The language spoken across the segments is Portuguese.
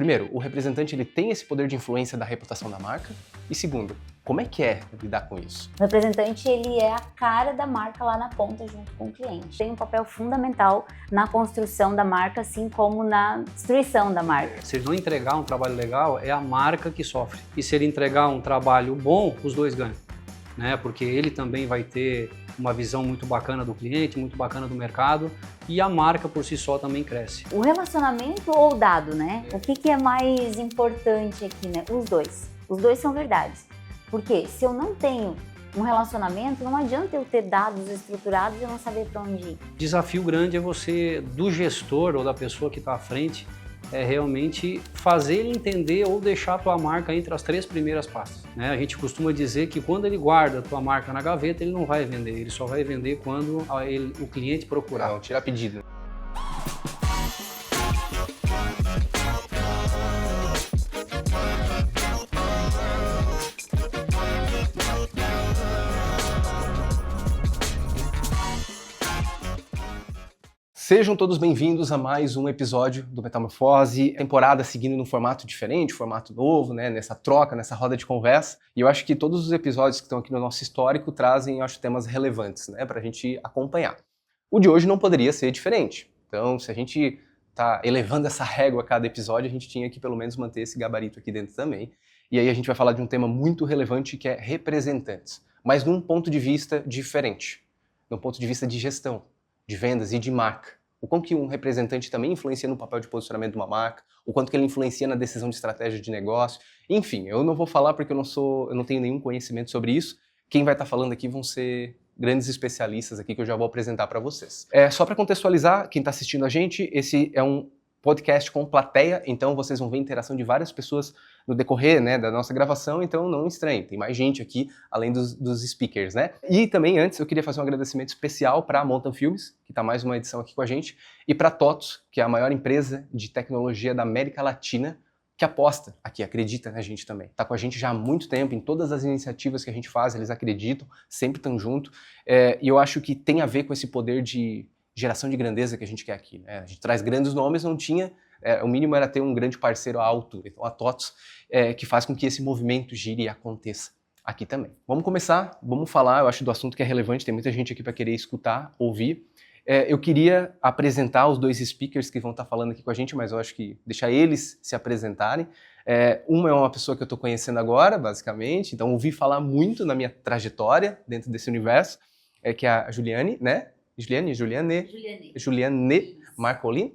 Primeiro, o representante ele tem esse poder de influência da reputação da marca. E segundo, como é que é lidar com isso? O representante ele é a cara da marca lá na ponta junto com o cliente. Tem um papel fundamental na construção da marca, assim como na destruição da marca. Se ele não entregar um trabalho legal, é a marca que sofre. E se ele entregar um trabalho bom, os dois ganham, né? Porque ele também vai ter uma visão muito bacana do cliente, muito bacana do mercado, e a marca por si só também cresce. O relacionamento ou o dado, né? O que é mais importante aqui, né? Os dois. Os dois são verdades. Porque se eu não tenho um relacionamento, não adianta eu ter dados estruturados e eu não saber para onde ir. O desafio grande é você, do gestor ou da pessoa que está à frente, é realmente fazer ele entender ou deixar a tua marca entre as 3 primeiras pastas, né? A gente costuma dizer que quando ele guarda a tua marca na gaveta, ele não vai vender, ele só vai vender quando o cliente procurar. Não, tirar pedido. Sejam todos bem-vindos a mais um episódio do Metamorfose, temporada seguindo num formato diferente, formato novo, né, nessa troca, nessa roda de conversa. E eu acho que todos os episódios que estão aqui no nosso histórico trazem, eu acho, temas relevantes, né, para a gente acompanhar. O de hoje não poderia ser diferente. Então, se a gente está elevando essa régua a cada episódio, a gente tinha que pelo menos manter esse gabarito aqui dentro também. E aí a gente vai falar de um tema muito relevante que é representantes, mas num ponto de vista diferente, num ponto de vista de gestão, de vendas e de marca. O quanto que um representante também influencia no papel de posicionamento de uma marca, o quanto que ele influencia na decisão de estratégia de negócio. Enfim, eu não vou falar porque eu não tenho nenhum conhecimento sobre isso. Quem vai estar falando aqui vão ser grandes especialistas aqui que eu já vou apresentar para vocês. Só para contextualizar, quem está assistindo a gente, esse é um podcast com plateia, então vocês vão ver a interação de várias pessoas no decorrer, né, da nossa gravação, então não estranhem, tem mais gente aqui além dos speakers, né? E também antes eu queria fazer um agradecimento especial para a Mountain Filmes, que está mais uma edição aqui com a gente, e para a TOTOS, que é a maior empresa de tecnologia da América Latina, que aposta aqui, acredita na gente também. Está com a gente já há muito tempo, em todas as iniciativas que a gente faz, eles acreditam, sempre estão junto, e eu acho que tem a ver com esse poder de geração de grandeza que a gente quer aqui, né? A gente traz grandes nomes, não tinha, o mínimo era ter um grande parceiro à altura. Então a TOTOS que faz com que esse movimento gire e aconteça aqui também. Vamos começar, vamos falar, eu acho, do assunto que é relevante, tem muita gente aqui para querer escutar, ouvir. Eu queria apresentar os dois speakers que vão estar falando aqui com a gente, mas eu acho que deixar eles se apresentarem. Uma é uma pessoa que eu estou conhecendo agora, basicamente, então ouvi falar muito na minha trajetória dentro desse universo, que é a Juliane, né? Juliane Marcolino.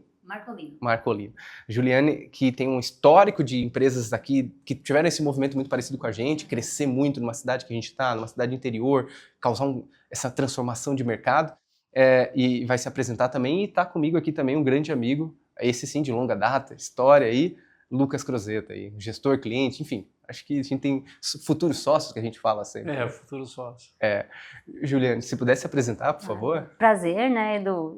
Juliane, que tem um histórico de empresas aqui que tiveram esse movimento muito parecido com a gente, crescer muito numa cidade que a gente está, numa cidade interior, causar essa transformação de mercado, e vai se apresentar também, e está comigo aqui também um grande amigo, esse sim de longa data, história aí, Lucas Crozeta, aí, gestor, cliente, enfim. Acho que a gente tem futuros sócios que a gente fala sempre. Futuros sócios. Juliane, se pudesse se apresentar, por favor. Prazer, né, Edu?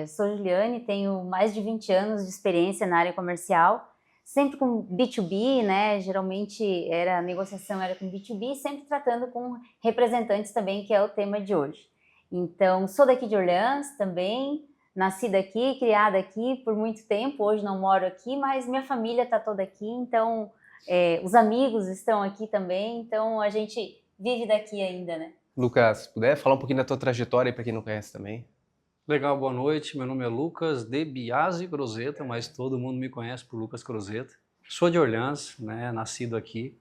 Sou Juliane, tenho mais de 20 anos de experiência na área comercial, sempre com B2B, né, geralmente a negociação era com B2B, sempre tratando com representantes também, que é o tema de hoje. Então, sou daqui de Orleans também, nascida aqui, criada aqui por muito tempo, hoje não moro aqui, mas minha família está toda aqui, então os amigos estão aqui também, então a gente vive daqui ainda, né? Lucas, se puder falar um pouquinho da tua trajetória para quem não conhece também. Legal, boa noite, meu nome é Lucas de Biasi Crozeta, mas todo mundo me conhece por Lucas Crozeta. Sou de Orleans, né, nascido aqui,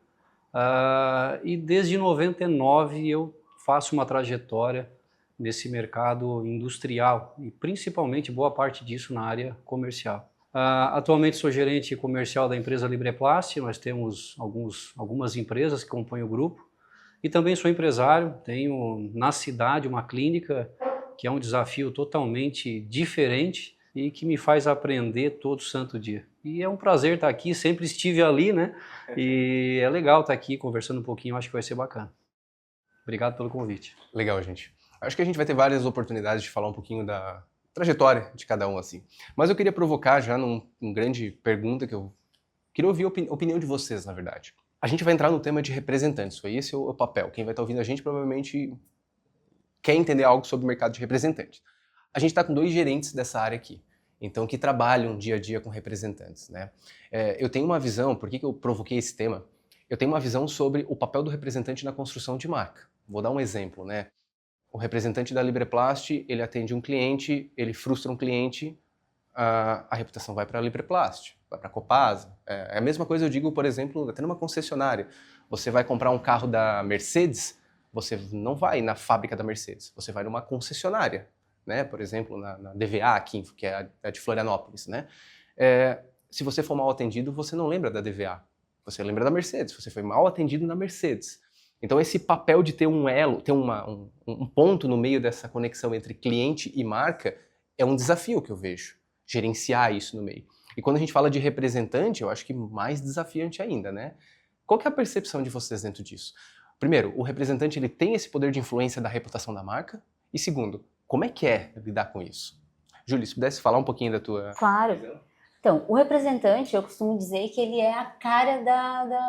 e desde 99 eu faço uma trajetória nesse mercado industrial e principalmente boa parte disso na área comercial. Atualmente sou gerente comercial da empresa Libreplast, nós temos algumas empresas que compõem o grupo, e também sou empresário, tenho na cidade uma clínica que é um desafio totalmente diferente e que me faz aprender todo santo dia. E é um prazer estar aqui, sempre estive ali, né? E é legal estar aqui conversando um pouquinho, acho que vai ser bacana. Obrigado pelo convite. Legal, gente. Acho que a gente vai ter várias oportunidades de falar um pouquinho da trajetória de cada um, assim. Mas eu queria provocar já numa grande pergunta que eu queria ouvir a opinião de vocês, na verdade. A gente vai entrar no tema de representantes, esse é o papel. Quem vai estar ouvindo a gente provavelmente quer entender algo sobre o mercado de representantes. A gente está com 2 gerentes dessa área aqui. então que trabalham dia a dia com representantes, né? Eu tenho uma visão, por que eu provoquei esse tema? Eu tenho uma visão sobre o papel do representante na construção de marca. Vou dar um exemplo, né? O representante da Libraplast, ele atende um cliente, ele frustra um cliente, a reputação vai para a Libraplast, vai para a Copasa. É a mesma coisa eu digo, por exemplo, até numa concessionária. Você vai comprar um carro da Mercedes, você não vai na fábrica da Mercedes, você vai numa concessionária, né? Por exemplo, na DVA aqui, que é a de Florianópolis, né? Se você for mal atendido, você não lembra da DVA, você lembra da Mercedes, você foi mal atendido na Mercedes. Então esse papel de ter um elo, ter um ponto no meio dessa conexão entre cliente e marca é um desafio que eu vejo, gerenciar isso no meio. E quando a gente fala de representante, eu acho que mais desafiante ainda, né? Qual que é a percepção de vocês dentro disso? Primeiro, o representante ele tem esse poder de influência da reputação da marca? E segundo, como é que é lidar com isso? Júlia, se pudesse falar um pouquinho da tua... Claro. Então, o representante, eu costumo dizer que ele é a cara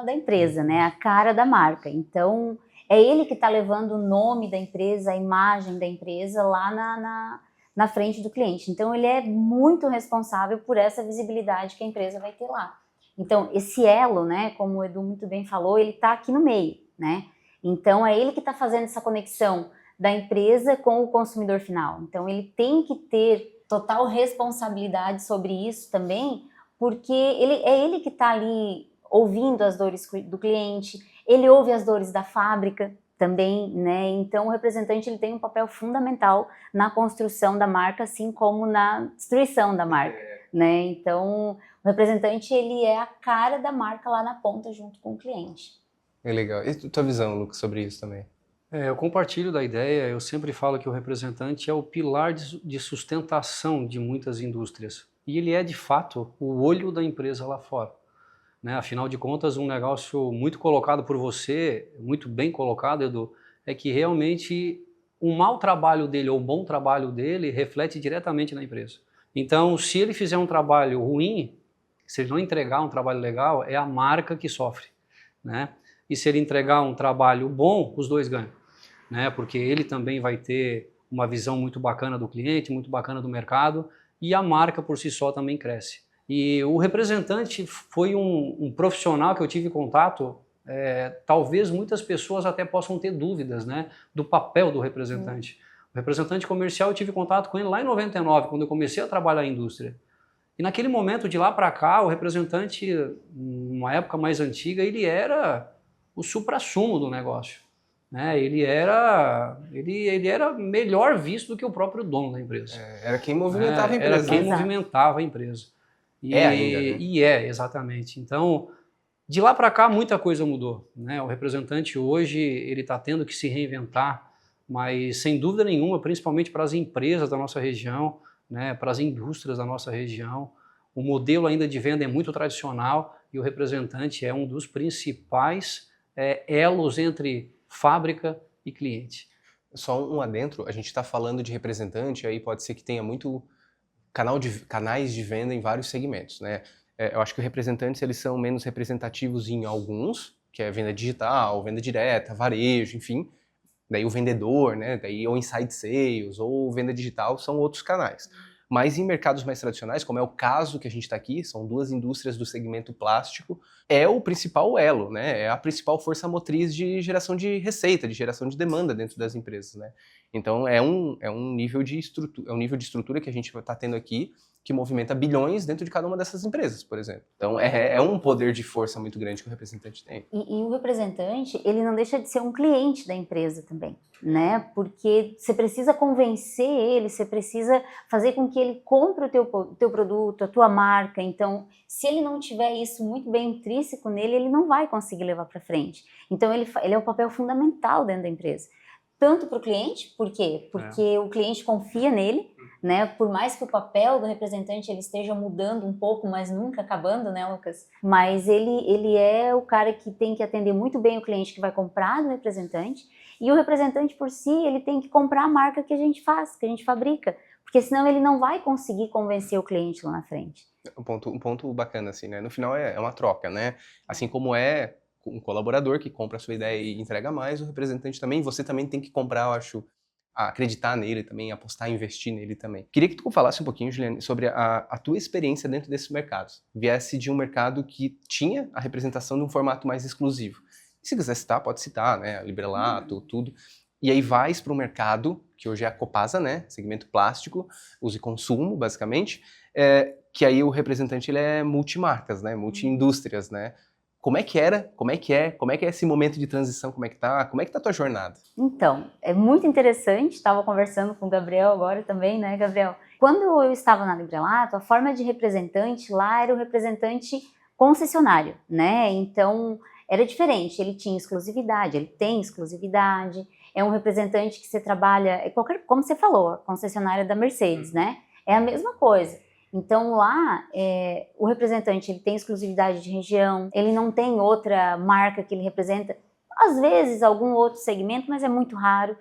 da empresa, né? A cara da marca. Então, é ele que está levando o nome da empresa, a imagem da empresa lá na frente do cliente. Então, ele é muito responsável por essa visibilidade que a empresa vai ter lá. Então, esse elo, né, como o Edu muito bem falou, ele está aqui no meio, né? Então, é ele que está fazendo essa conexão da empresa com o consumidor final. Então, ele tem que ter total responsabilidade sobre isso também, porque é ele que está ali ouvindo as dores do cliente, ele ouve as dores da fábrica também, né? Então, o representante ele tem um papel fundamental na construção da marca, assim como na destruição da marca, né? Então, o representante ele é a cara da marca lá na ponta junto com o cliente. É legal. E tua visão, Lucas, sobre isso também? Eu compartilho da ideia, eu sempre falo que o representante é o pilar de sustentação de muitas indústrias. E ele é, de fato, o olho da empresa lá fora, né? Afinal de contas, um negócio muito colocado por você, muito bem colocado, Edu, é que realmente o mau trabalho dele ou o bom trabalho dele reflete diretamente na empresa. Então, se ele fizer um trabalho ruim, se ele não entregar um trabalho legal, é a marca que sofre, né? E se ele entregar um trabalho bom, os dois ganham, né? Porque ele também vai ter uma visão muito bacana do cliente, muito bacana do mercado, e a marca por si só também cresce. E o representante foi um profissional que eu tive contato, talvez muitas pessoas até possam ter dúvidas, né, do papel do representante. O representante comercial, eu tive contato com ele lá em 99, quando eu comecei a trabalhar na indústria. E naquele momento, de lá para cá, o representante, numa época mais antiga, ele era o suprassumo do negócio, né? Ele era melhor visto do que o próprio dono da empresa. Era quem movimentava a empresa. Era quem movimentava a empresa. Ainda, né? Exatamente. Então, de lá para cá, muita coisa mudou, né? O representante hoje, ele está tendo que se reinventar, mas sem dúvida nenhuma, principalmente para as empresas da nossa região, né? Para as indústrias da nossa região, o modelo ainda de venda é muito tradicional e o representante é um dos principais elos entre fábrica e cliente. Só um adentro, a gente está falando de representante, aí pode ser que tenha muito canais de venda em vários segmentos, né? Eu acho que os representantes eles são menos representativos em alguns, que é venda digital, venda direta, varejo, enfim. Daí o vendedor, né? Daí ou inside sales ou venda digital são outros canais. Mas em mercados mais tradicionais, como é o caso que a gente está aqui, são duas indústrias do segmento plástico, é o principal elo, né? É a principal força motriz de geração de receita, de geração de demanda dentro das empresas, né? Então é um nível de estrutura que a gente está tendo aqui que movimenta bilhões dentro de cada uma dessas empresas, por exemplo. Então é um poder de força muito grande que o representante tem. E o representante, ele não deixa de ser um cliente da empresa também, né? Porque você precisa convencer ele, você precisa fazer com que ele compre o teu produto, a tua marca. Então, se ele não tiver isso muito bem intrínseco nele, ele não vai conseguir levar para frente. Então, ele é um papel fundamental dentro da empresa. Tanto para o cliente, por quê? Porque o cliente confia nele, né? Por mais que o papel do representante ele esteja mudando um pouco, mas nunca acabando, né, Lucas? Mas ele é o cara que tem que atender muito bem o cliente que vai comprar do representante, e o representante por si, ele tem que comprar a marca que a gente faz, que a gente fabrica, porque senão ele não vai conseguir convencer o cliente lá na frente. Um ponto bacana, assim, né? No final é uma troca, né? Assim como é um colaborador que compra a sua ideia e entrega mais, o representante também, você também tem que comprar, eu acho, a acreditar nele também, apostar, investir nele também. Queria que tu falasse um pouquinho, Juliane, sobre a tua experiência dentro desses mercados. Viesse de um mercado que tinha a representação de um formato mais exclusivo. E se quiser citar, pode citar, né? Librelato, tudo. E aí vais para um mercado, que hoje é a Copasa, né? Segmento plástico, uso e consumo, basicamente. Que aí o representante ele é multimarcas, né? Multi-indústrias, né? Como é que era? Como é que é esse momento de transição? Como é que tá a tua jornada? Então, é muito interessante, estava conversando com o Gabriel agora também, né, Gabriel? Quando eu estava na Librelato, a forma de representante lá era o representante concessionário, né? Então, era diferente, ele tinha exclusividade, ele tem exclusividade, é um representante que você trabalha, como você falou, a concessionária da Mercedes, né? É a mesma coisa. Então lá, o representante ele tem exclusividade de região, ele não tem outra marca que ele representa, às vezes algum outro segmento, mas é muito raro.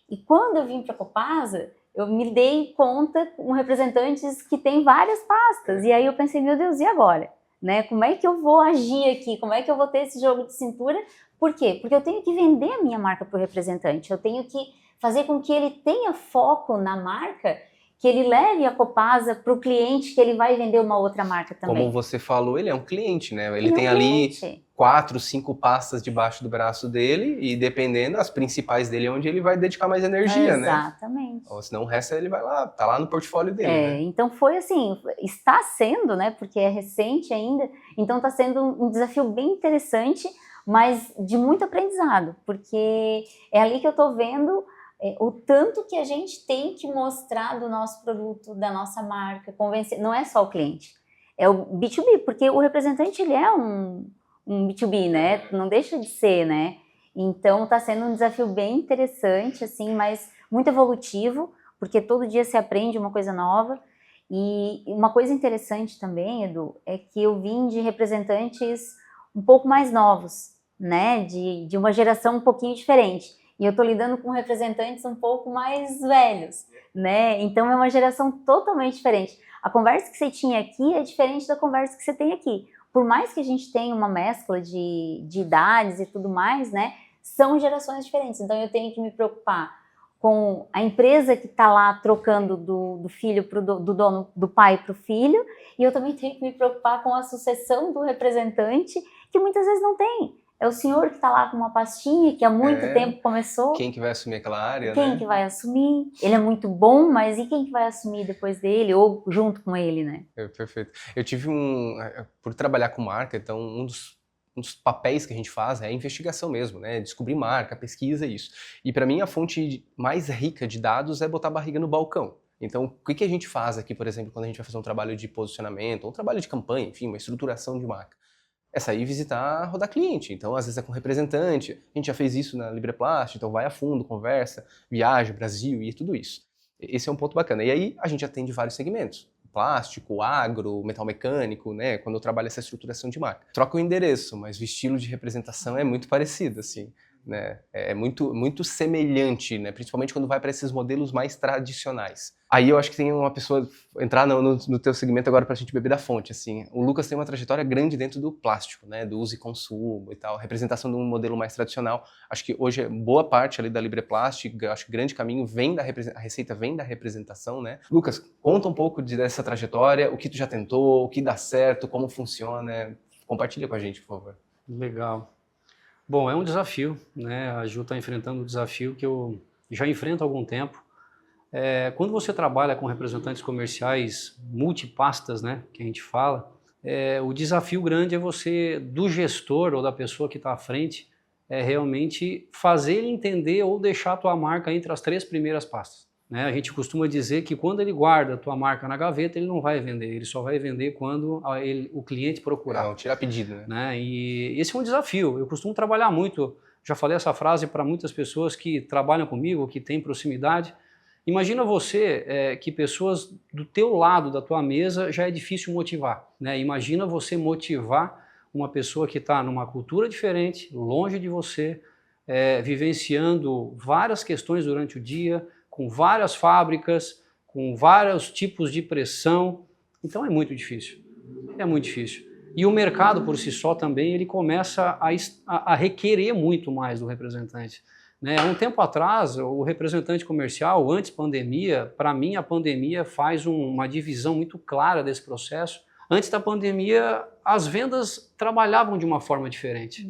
E quando eu vim para a Copasa, eu me dei conta com representantes que têm várias pastas, e aí eu pensei, meu Deus, e agora? Né? Como é que eu vou agir aqui? Como é que eu vou ter esse jogo de cintura? Por quê? Porque eu tenho que vender a minha marca para o representante, eu tenho que fazer com que ele tenha foco na marca, que ele leve a Copasa para o cliente, que ele vai vender uma outra marca também. Como você falou, ele é um cliente, né? Ele tem ali 4, 5 pastas debaixo do braço dele e dependendo, as principais dele é onde ele vai dedicar mais energia, né? Exatamente. Ou senão o resto ele vai lá, tá lá no portfólio dele, né? Então foi assim, está sendo, né? Porque é recente ainda, então está sendo um desafio bem interessante, mas de muito aprendizado, porque é ali que eu estou vendo o tanto que a gente tem que mostrar do nosso produto, da nossa marca, convencer, não é só o cliente, é o B2B, porque o representante ele é um B2B, né? Não deixa de ser, né? Então está sendo um desafio bem interessante, assim, mas muito evolutivo, porque todo dia se aprende uma coisa nova. E uma coisa interessante também, Edu, é que eu vim de representantes um pouco mais novos, né? De uma geração um pouquinho diferente. E eu estou lidando com representantes um pouco mais velhos, né? Então é uma geração totalmente diferente. A conversa que você tinha aqui é diferente da conversa que você tem aqui. Por mais que a gente tenha uma mescla de idades e tudo mais, né? São gerações diferentes. Então eu tenho que me preocupar com a empresa que está lá trocando do filho do dono, do pai para o filho, e eu também tenho que me preocupar com a sucessão do representante, que muitas vezes não tem. É o senhor que está lá com uma pastinha que há muito tempo começou. Quem que vai assumir aquela área, Quem que vai assumir? Ele é muito bom, mas e quem que vai assumir depois dele ou junto com ele, né? Perfeito. Eu tive por trabalhar com marca, então um dos papéis que a gente faz é a investigação mesmo, né? Descobrir marca, pesquisa, isso. E para mim a fonte mais rica de dados é botar a barriga no balcão. Então, o que a gente faz aqui, por exemplo, quando a gente vai fazer um trabalho de posicionamento, ou um trabalho de campanha, enfim, uma estruturação de marca? É sair visitar, rodar cliente. Então, às vezes é com representante. A gente já fez isso na Libreplast, então vai a fundo, conversa, viaja, Brasil e tudo isso. Esse é um ponto bacana. E aí a gente atende vários segmentos. Plástico, agro, metal mecânico, né? Quando eu trabalho essa estruturação de marca. Troca o endereço, mas o estilo de representação é muito parecido, assim. Né? É muito semelhante, né? Principalmente quando vai para esses modelos mais tradicionais. Aí eu acho que tem uma pessoa entrar no teu segmento agora para a gente beber da fonte, assim. O Lucas tem uma trajetória grande dentro do plástico, né? Do uso e consumo e tal, representação de um modelo mais tradicional. Acho que hoje boa parte ali da Libreplast, acho que grande caminho a receita vem da representação, né? Lucas, conta um pouco dessa trajetória, o que tu já tentou, o que dá certo, como funciona. Compartilha com a gente, por favor. Legal. Bom, é um desafio, né? A Ju está enfrentando um desafio que eu já enfrento há algum tempo. Quando você trabalha com representantes comerciais multipastas, né, que a gente fala, o desafio grande é você, do gestor ou da pessoa que está à frente, realmente fazer ele entender ou deixar a tua marca entre as 3 primeiras pastas. Né? A gente costuma dizer que quando ele guarda a tua marca na gaveta, ele não vai vender, ele só vai vender quando o cliente procurar. Tirar pedido, né? E esse é um desafio. Eu costumo trabalhar muito, já falei essa frase para muitas pessoas que trabalham comigo, que têm proximidade. Imagina você que pessoas do teu lado, da tua mesa, já é difícil motivar. Né? Imagina você motivar uma pessoa que está numa cultura diferente, longe de você, vivenciando várias questões durante o dia, com várias fábricas, com vários tipos de pressão. Então é muito difícil. É muito difícil. E o mercado por si só também, ele começa a requerer muito mais do representante. Né? Há um tempo atrás, o representante comercial, antes pandemia, para mim a pandemia faz uma divisão muito clara desse processo. Antes da pandemia, as vendas trabalhavam de uma forma diferente.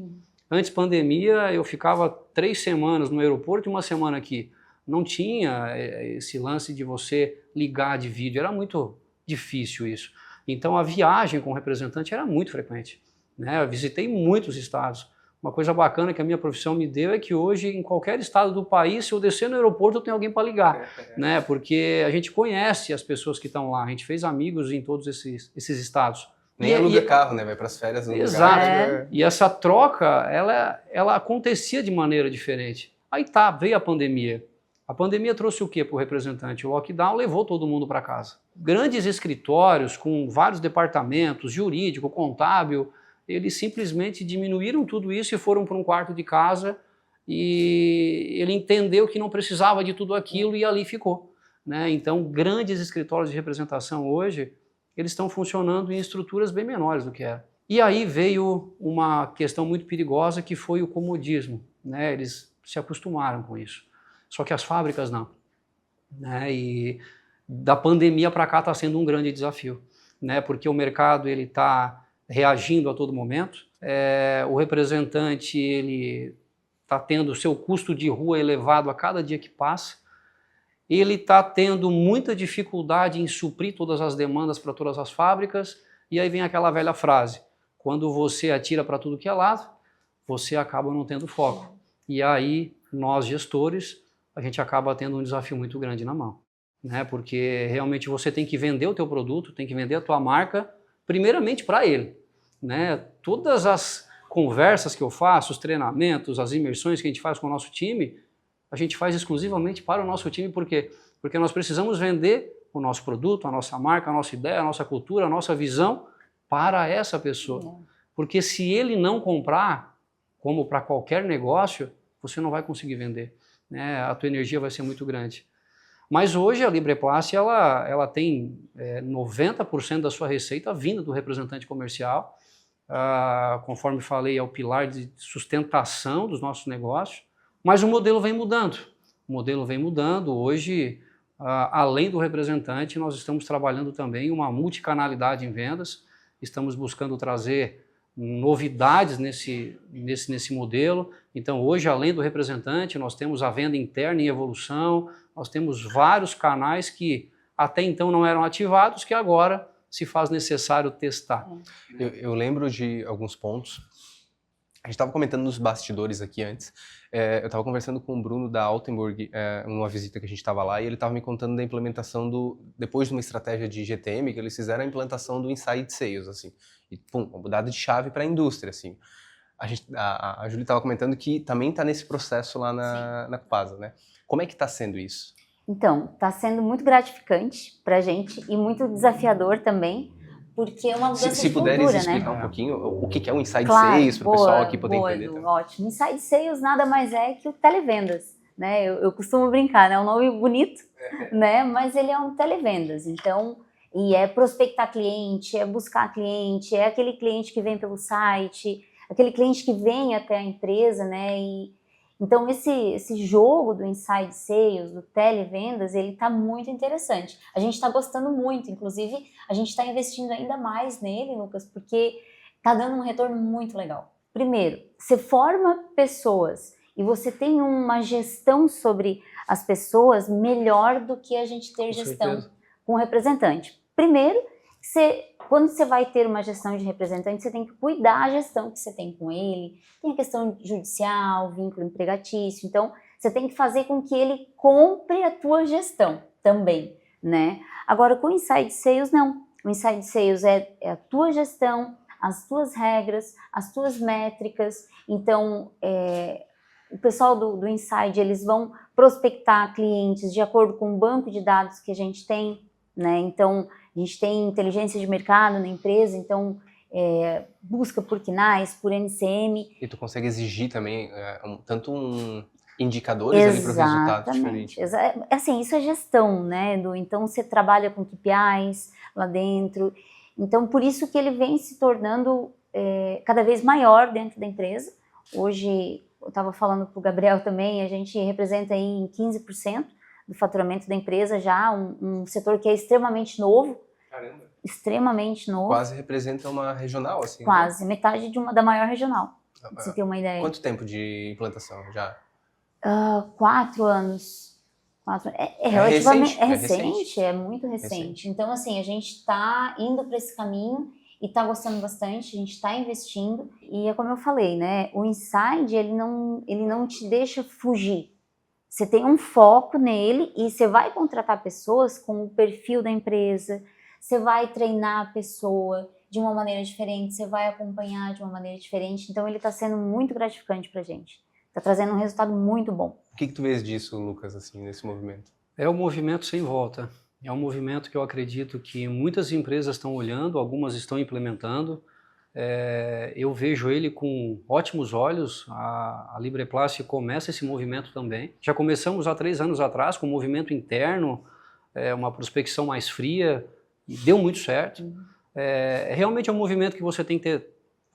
Antes pandemia, eu ficava 3 semanas no aeroporto e 1 semana aqui. Não tinha esse lance de você ligar de vídeo, era muito difícil isso. Então a viagem com o representante era muito frequente, né? Eu visitei muitos estados. Uma coisa bacana que a minha profissão me deu é que hoje, em qualquer estado do país, se eu descer no aeroporto, eu tenho alguém para ligar, né? Porque a gente conhece as pessoas que estão lá, a gente fez amigos em todos esses estados. Nem aluga carro, né? Vai para as férias. Exato. E essa troca, ela acontecia de maneira diferente. Aí veio a pandemia. A pandemia trouxe o quê para o representante? O lockdown levou todo mundo para casa. Grandes escritórios com vários departamentos, jurídico, contábil, eles simplesmente diminuíram tudo isso e foram para um quarto de casa e ele entendeu que não precisava de tudo aquilo e ali ficou, né? Então, grandes escritórios de representação hoje, eles estão funcionando em estruturas bem menores do que era. E aí veio uma questão muito perigosa que foi o comodismo, né? Eles se acostumaram com isso. Só que as fábricas não, né? E da pandemia para cá está sendo um grande desafio, né? Porque o mercado ele está reagindo a todo momento, o representante ele está tendo o seu custo de rua elevado a cada dia que passa, ele está tendo muita dificuldade em suprir todas as demandas para todas as fábricas, e aí vem aquela velha frase, quando você atira para tudo que é lado, você acaba não tendo foco. E aí nós gestores, a gente acaba tendo um desafio muito grande na mão, né? Porque realmente você tem que vender o teu produto, tem que vender a tua marca, primeiramente para ele, né? Todas as conversas que eu faço, os treinamentos, as imersões que a gente faz com o nosso time, a gente faz exclusivamente para o nosso time, por quê? Porque nós precisamos vender o nosso produto, a nossa marca, a nossa ideia, a nossa cultura, a nossa visão para essa pessoa. Porque se ele não comprar, como para qualquer negócio, você não vai conseguir vender, né? A tua energia vai ser muito grande. Mas hoje a Libreplástico ela tem 90% da sua receita vinda do representante comercial. Conforme falei, é o pilar de sustentação dos nossos negócios. Mas o modelo vem mudando. O modelo vem mudando. Hoje, além do representante, nós estamos trabalhando também uma multicanalidade em vendas. Estamos buscando trazer novidades nesse modelo. Então, hoje, além do representante, nós temos a venda interna em evolução, nós temos vários canais que até então não eram ativados, que agora se faz necessário testar. Eu lembro de alguns pontos. A gente estava comentando nos bastidores aqui antes. Eu estava conversando com o Bruno da Altenburg, numa visita que a gente estava lá, e ele estava me contando da implementação depois de uma estratégia de GTM, que eles fizeram a implantação do Inside Sales, assim. E, pum, uma mudada de chave para a indústria, assim. A Júlia estava comentando que também está nesse processo lá na Copasa, né? Como é que está sendo isso? Então, está sendo muito gratificante para a gente e muito desafiador também, porque é uma mudança Se de puderes cultura, explicar né? um pouquinho o que é o Inside Claro, Sales, para o pessoal aqui poder entender Edu, também. ótimo. Inside Sales nada mais é que o televendas, né? Eu costumo brincar, né? É um nome bonito, né? Mas ele é um televendas, então... E é prospectar cliente, é buscar cliente, é aquele cliente que vem pelo site, aquele cliente que vem até a empresa, né? Então, esse jogo do Inside Sales, do televendas, ele está muito interessante. A gente está gostando muito, inclusive, a gente está investindo ainda mais nele, Lucas, porque está dando um retorno muito legal. Primeiro, você forma pessoas e você tem uma gestão sobre as pessoas melhor do que a gente ter gestão com o representante. Primeiro, quando você vai ter uma gestão de representante, você tem que cuidar da gestão que você tem com ele, tem a questão judicial, vínculo empregatício, então você tem que fazer com que ele compre a tua gestão também, né? Agora, com o Inside Sales, não. O Inside Sales é a tua gestão, as tuas regras, as tuas métricas, então o pessoal do Inside, eles vão prospectar clientes de acordo com o banco de dados que a gente tem, né? Então, a gente tem inteligência de mercado na empresa, então busca por KNAIS, por NCM. E tu consegue exigir também indicadores ali para o resultado diferente. Assim, isso é gestão, né, Edu? Então, você trabalha com KPIs lá dentro. Então, por isso que ele vem se tornando cada vez maior dentro da empresa. Hoje, estava falando para o Gabriel também, a gente representa aí em 15% do faturamento da empresa já, um setor que é extremamente novo. Caramba. Extremamente novo. Quase representa uma regional, assim. Quase, né? Metade da maior regional, Ah, pra você ter uma ideia. Quanto tempo de implantação já? 4 anos. Relativamente recente? recente, é muito recente. Então, assim, a gente está indo para esse caminho e está gostando bastante, a gente está investindo. E é como eu falei, né? O Inside, ele não te deixa fugir. Você tem um foco nele e você vai contratar pessoas com o perfil da empresa, você vai treinar a pessoa de uma maneira diferente, você vai acompanhar de uma maneira diferente. Então, ele está sendo muito gratificante para a gente. Está trazendo um resultado muito bom. O que tu vês disso, Lucas, assim, nesse movimento? É um movimento sem volta. É um movimento que eu acredito que muitas empresas estão olhando, algumas estão implementando. Eu vejo ele com ótimos olhos. A Libreplassi começa esse movimento também. Já começamos há 3 anos atrás com um movimento interno, uma prospecção mais fria, e deu muito certo. Realmente é um movimento que você tem que ter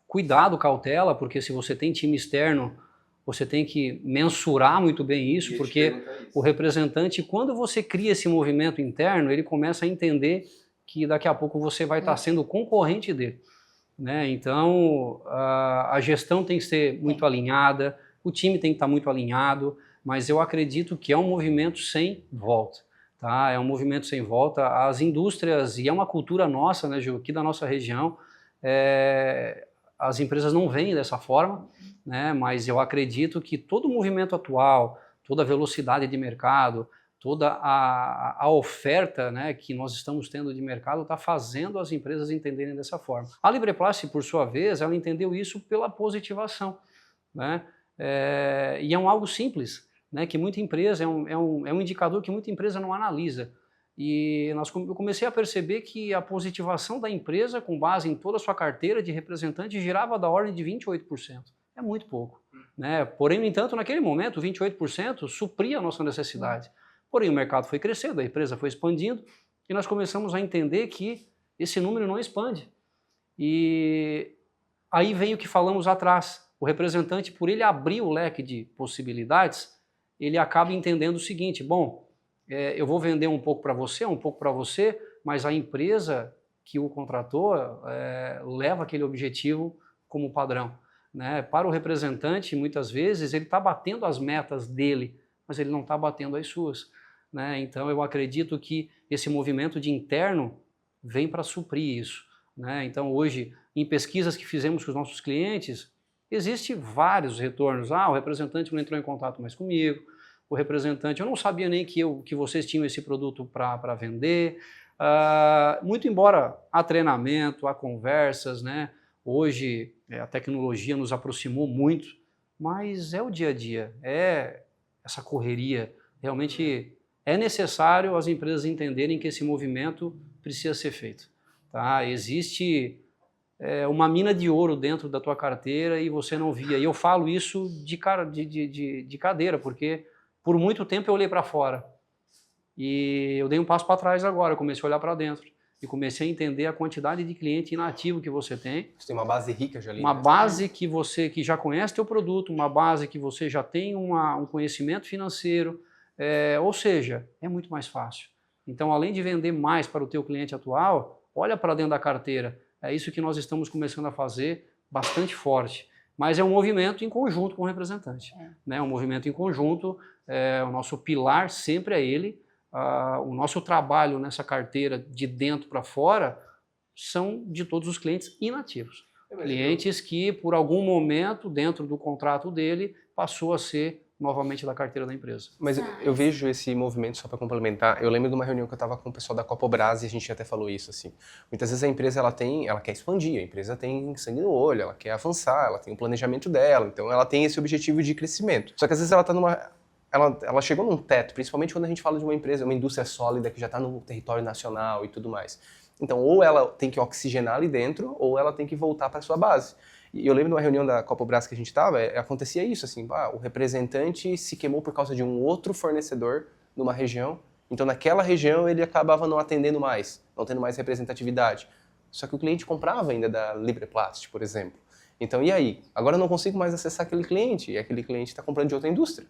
cuidado, cautela, porque se você tem time externo, você tem que mensurar muito bem isso, porque o representante, quando você cria esse movimento interno, ele começa a entender que daqui a pouco você vai estar sendo concorrente dele. Né? Então, a gestão tem que ser muito alinhada, o time tem que estar muito alinhado, mas eu acredito que é um movimento sem volta. Tá? É um movimento sem volta. As indústrias, e é uma cultura nossa, né, Ju, aqui da nossa região, as empresas não veem dessa forma, né, mas eu acredito que todo o movimento atual, toda a velocidade de mercado, toda a oferta, né, que nós estamos tendo de mercado está fazendo as empresas entenderem dessa forma. A Libreplassi, por sua vez, ela entendeu isso pela positivação. Né, e é algo simples, né, que muita empresa, é um indicador que muita empresa não analisa. E eu comecei a perceber que a positivação da empresa, com base em toda a sua carteira de representante, girava da ordem de 28%. É muito pouco. Né? Porém, no entanto, naquele momento, 28% supria a nossa necessidade. Porém, o mercado foi crescendo, a empresa foi expandindo, e nós começamos a entender que esse número não expande. E aí vem o que falamos atrás. O representante, por ele abrir o leque de possibilidades, ele acaba entendendo o seguinte: bom, eu vou vender um pouco para você, mas a empresa que o contratou leva aquele objetivo como padrão. Né? Para o representante, muitas vezes, ele está batendo as metas dele, mas ele não está batendo as suas. Né? Então, eu acredito que esse movimento de interno vem para suprir isso. Né? Então, hoje, em pesquisas que fizemos com os nossos clientes, existem vários retornos. O representante não entrou em contato mais comigo, o representante, eu não sabia nem que vocês tinham esse produto para vender. Muito embora há treinamento, há conversas, né? Hoje a tecnologia nos aproximou muito, mas é o dia a dia, é essa correria. Realmente é necessário as empresas entenderem que esse movimento precisa ser feito. Tá? Existe uma mina de ouro dentro da tua carteira e você não via. E eu falo isso de cadeira, porque por muito tempo eu olhei para fora e eu dei um passo para trás agora, eu comecei a olhar para dentro e comecei a entender a quantidade de cliente inativo que você tem. Você tem uma base rica já ali. Uma base que você que já conhece teu produto, uma base que você já tem um conhecimento financeiro, ou seja, é muito mais fácil. Então, além de vender mais para o teu cliente atual, olha para dentro da carteira. É isso que nós estamos começando a fazer bastante forte. Mas é um movimento em conjunto com o representante. Né? Um movimento em conjunto, o nosso pilar sempre é ele. O nosso trabalho nessa carteira de dentro para fora são de todos os clientes inativos. Clientes que, por algum momento, dentro do contrato dele, passou a ser novamente da carteira da empresa. Mas eu vejo esse movimento, só para complementar, eu lembro de uma reunião que eu estava com o pessoal da Copobras e a gente até falou isso, assim. Muitas vezes a empresa ela quer expandir, a empresa tem sangue no olho, ela quer avançar, ela tem um planejamento dela, então ela tem esse objetivo de crescimento. Só que às vezes ela está ela chegou num teto, principalmente quando a gente fala de uma empresa, uma indústria sólida que já está no território nacional e tudo mais. Então, ou ela tem que oxigenar ali dentro, ou ela tem que voltar para a sua base. E eu lembro de uma reunião da Copobras que a gente estava, acontecia isso, assim, o representante se queimou por causa de um outro fornecedor numa região, então naquela região ele acabava não atendendo mais, não tendo mais representatividade. Só que o cliente comprava ainda da Libreplassi, por exemplo. Então, e aí? Agora eu não consigo mais acessar aquele cliente, e aquele cliente está comprando de outra indústria.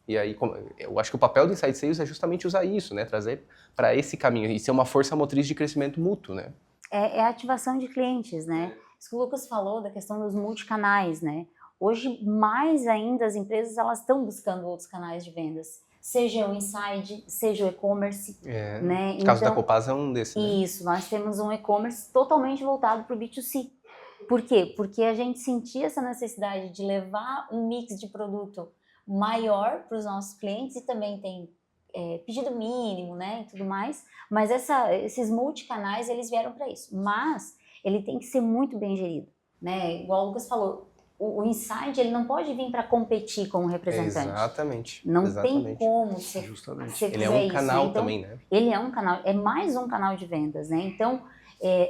E aí, eu acho que o papel do Inside Sales é justamente usar isso, né? Trazer para esse caminho e ser uma força motriz de crescimento mútuo, né? É a ativação de clientes, né? Isso que o Lucas falou da questão dos multicanais, né? Hoje, mais ainda, as empresas elas estão buscando outros canais de vendas. Seja o Inside, seja o e-commerce, né? O caso da Copasa é um desses, né? Isso, nós temos um e-commerce totalmente voltado para o B2C. Por quê? Porque a gente sentia essa necessidade de levar um mix de produto maior para os nossos clientes e também tem pedido mínimo, né, e tudo mais, mas esses multicanais, eles vieram para isso, mas ele tem que ser muito bem gerido, né, igual o Lucas falou, o Inside, ele não pode vir para competir com o representante. Exatamente. Não exatamente. tem como Justamente. Ele é um canal né? Então, também, né? Ele é um canal, é mais um canal de vendas, né, então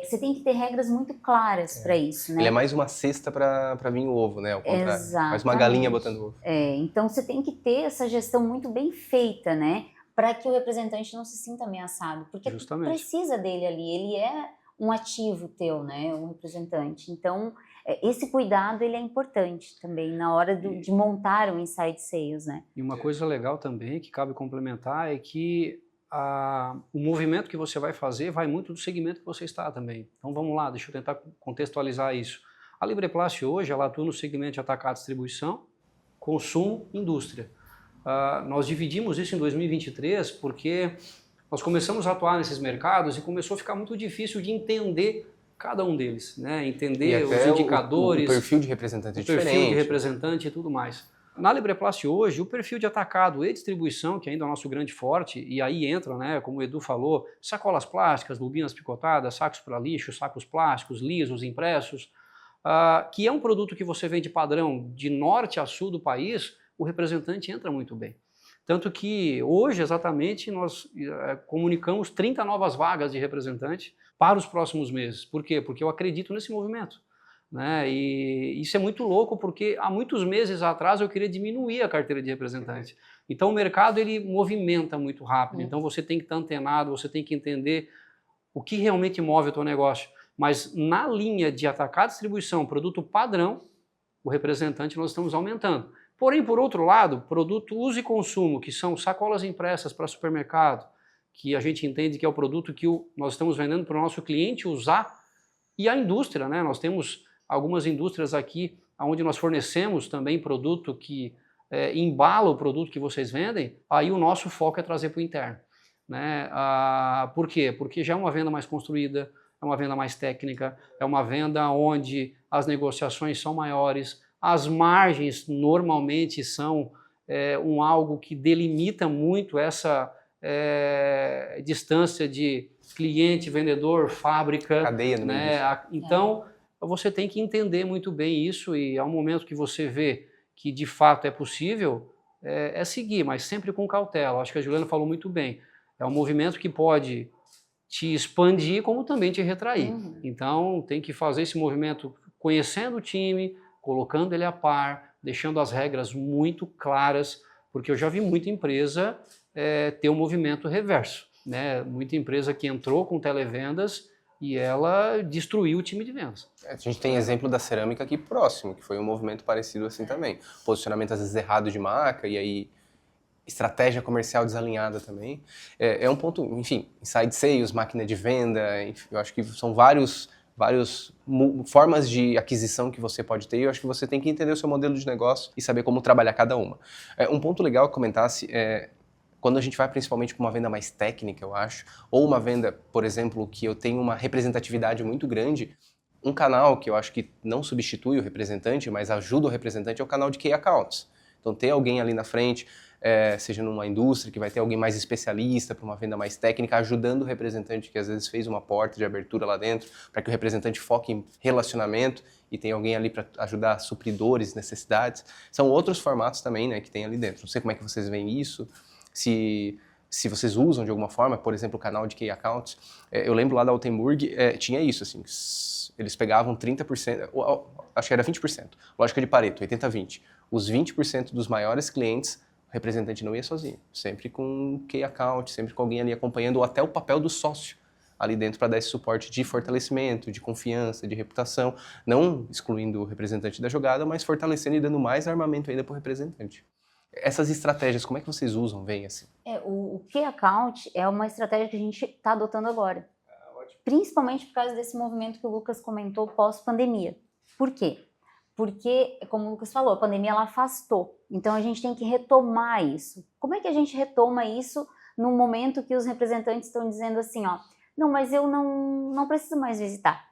você tem que ter regras muito claras para isso, né? Ele é mais uma cesta para vir o ovo, né? Ao contrário. Exatamente. Mais uma galinha botando ovo. Então você tem que ter essa gestão muito bem feita, né? Para que o representante não se sinta ameaçado, porque Justamente. precisa dele ali, ele é um ativo teu, né? Um representante. Então esse cuidado ele é importante também na hora de montar um Inside Sales, né? E uma coisa legal também que cabe complementar é que o movimento que você vai fazer vai muito do segmento que você está também. Então vamos lá, deixa eu tentar contextualizar isso. A Libraplast hoje, ela atua no segmento de atacado, distribuição, consumo, indústria. Nós dividimos isso em 2023 porque nós começamos a atuar nesses mercados e começou a ficar muito difícil de entender cada um deles, né? Entender os indicadores, o perfil de representante o perfil de representante e tudo mais. Na Libraplast hoje, o perfil de atacado e distribuição, que ainda é o nosso grande forte, e aí entra, né, como o Edu falou, sacolas plásticas, bobinas picotadas, sacos para lixo, sacos plásticos, lisos, impressos, que é um produto que você vende padrão de norte a sul do país, o representante entra muito bem. Tanto que hoje, exatamente, nós comunicamos 30 novas vagas de representante para os próximos meses. Por quê? Porque eu acredito nesse movimento. Né? E isso é muito louco porque há muitos meses atrás eu queria diminuir a carteira de representante. Então o mercado ele movimenta muito rápido, então você tem que estar antenado, você tem que entender o que realmente move o teu negócio. Mas na linha de atacar distribuição, produto padrão, o representante nós estamos aumentando. Porém, por outro lado, produto uso e consumo, que são sacolas impressas para supermercado, que a gente entende que é o produto que nós estamos vendendo para o nosso cliente usar, e a indústria, né? Nós temos algumas indústrias aqui onde nós fornecemos também produto que embala o produto que vocês vendem, aí o nosso foco é trazer para o interno. Né? Por quê? Porque já é uma venda mais construída, é uma venda mais técnica, é uma venda onde as negociações são maiores, as margens normalmente são algo que delimita muito essa distância de cliente, vendedor, fábrica. Cadeia no meio disso. Então, você tem que entender muito bem isso e ao momento que você vê que de fato é possível, seguir, mas sempre com cautela. Acho que a Juliana falou muito bem. É um movimento que pode te expandir como também te retrair. Então, tem que fazer esse movimento conhecendo o time, colocando ele a par, deixando as regras muito claras, porque eu já vi muita empresa ter um movimento reverso. Né? Muita empresa que entrou com televendas e ela destruiu o time de vendas. A gente tem exemplo da cerâmica aqui próximo, que foi um movimento parecido assim também. Posicionamento às vezes errado de marca e aí estratégia comercial desalinhada também. É um ponto, enfim, inside sales, máquina de venda, enfim, eu acho que são várias formas de aquisição que você pode ter e eu acho que você tem que entender o seu modelo de negócio e saber como trabalhar cada uma. Um ponto legal que comentasse quando a gente vai principalmente para uma venda mais técnica, eu acho, ou uma venda, por exemplo, que eu tenho uma representatividade muito grande, um canal que eu acho que não substitui o representante, mas ajuda o representante é o canal de Key Accounts. Então ter alguém ali na frente, seja numa indústria que vai ter alguém mais especialista para uma venda mais técnica, ajudando o representante que às vezes fez uma porta de abertura lá dentro, para que o representante foque em relacionamento e tem alguém ali para ajudar supridores, necessidades. São outros formatos também, né, que tem ali dentro. Não sei como é que vocês veem isso. Se vocês usam de alguma forma, por exemplo, o canal de Key Accounts, eu lembro lá da Altenburg, tinha isso, assim, eles pegavam 30%, acho que era 20%, lógica de Pareto, 80-20. Os 20% dos maiores clientes, o representante não ia sozinho, sempre com Key Account, sempre com alguém ali acompanhando, ou até o papel do sócio ali dentro para dar esse suporte de fortalecimento, de confiança, de reputação, não excluindo o representante da jogada, mas fortalecendo e dando mais armamento ainda para o representante. Essas estratégias, como é que vocês usam, veem assim? O Key Account é uma estratégia que a gente está adotando agora, principalmente por causa desse movimento que o Lucas comentou pós-pandemia. Por quê? Porque, como o Lucas falou, a pandemia ela afastou, então a gente tem que retomar isso. Como é que a gente retoma isso no momento que os representantes estão dizendo assim, ó, não, mas eu não preciso mais visitar.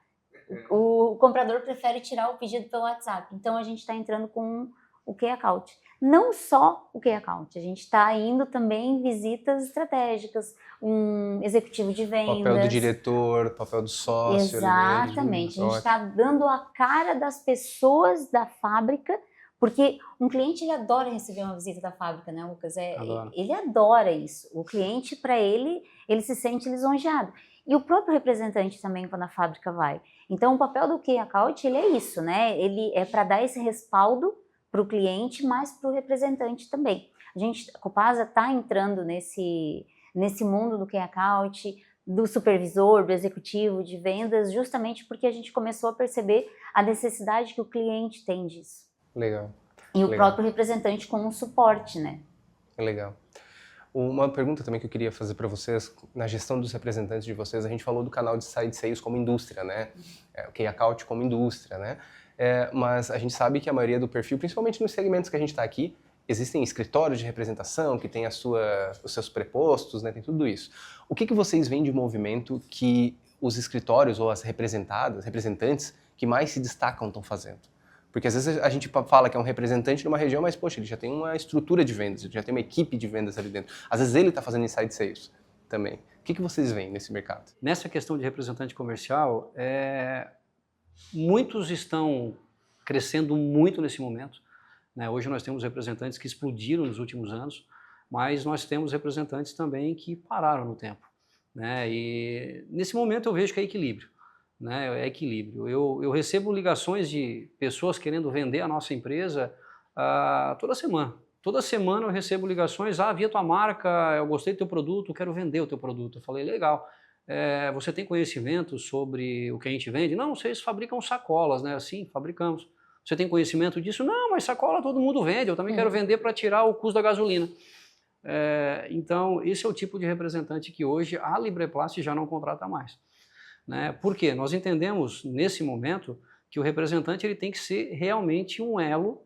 O comprador prefere tirar o pedido pelo WhatsApp, então a gente está entrando com o Key Account. Não só o Key Account, a gente está indo também em visitas estratégicas, um executivo de vendas. Papel do diretor, papel do sócio. Exatamente, a gente está dando a cara das pessoas da fábrica, porque um cliente ele adora receber uma visita da fábrica, né, Lucas? Ele adora isso. O cliente, para ele se sente lisonjeado. E o próprio representante também, quando a fábrica vai. Então, o papel do Key Account, ele é isso, né? Ele é para dar esse respaldo para o cliente, mas para o representante também. A Copasa está entrando nesse mundo do Key Account, do supervisor, do executivo, de vendas, justamente porque a gente começou a perceber a necessidade que o cliente tem disso. Legal. E o próprio representante com um suporte, né? Legal. Uma pergunta também que eu queria fazer para vocês, na gestão dos representantes de vocês, a gente falou do canal de Side Sales como indústria, né? O Key Account como indústria, né? Mas a gente sabe que a maioria do perfil, principalmente nos segmentos que a gente está aqui, existem escritórios de representação que têm os seus prepostos, né? Tem tudo isso. O que vocês veem de movimento que os escritórios ou as representantes que mais se destacam estão fazendo? Porque às vezes a gente fala que é um representante de uma região, mas poxa, ele já tem uma estrutura de vendas, ele já tem uma equipe de vendas ali dentro. Às vezes ele está fazendo inside sales também. O que vocês veem nesse mercado? Nessa questão de representante comercial, muitos estão crescendo muito nesse momento, né? Hoje nós temos representantes que explodiram nos últimos anos, mas nós temos representantes também que pararam no tempo, né? E nesse momento eu vejo que é equilíbrio, né? É equilíbrio. Eu recebo ligações de pessoas querendo vender a nossa empresa toda semana. Toda semana eu recebo ligações, via tua marca, eu gostei do teu produto, quero vender o teu produto. Eu falei, legal. Você tem conhecimento sobre o que a gente vende? Não, vocês fabricam sacolas, né? Sim, fabricamos. Você tem conhecimento disso? Não, mas sacola todo mundo vende, eu também quero vender para tirar o custo da gasolina. Então, esse é o tipo de representante que hoje a Libreplast já não contrata mais, né? Por quê? Nós entendemos, nesse momento, que o representante ele tem que ser realmente um elo,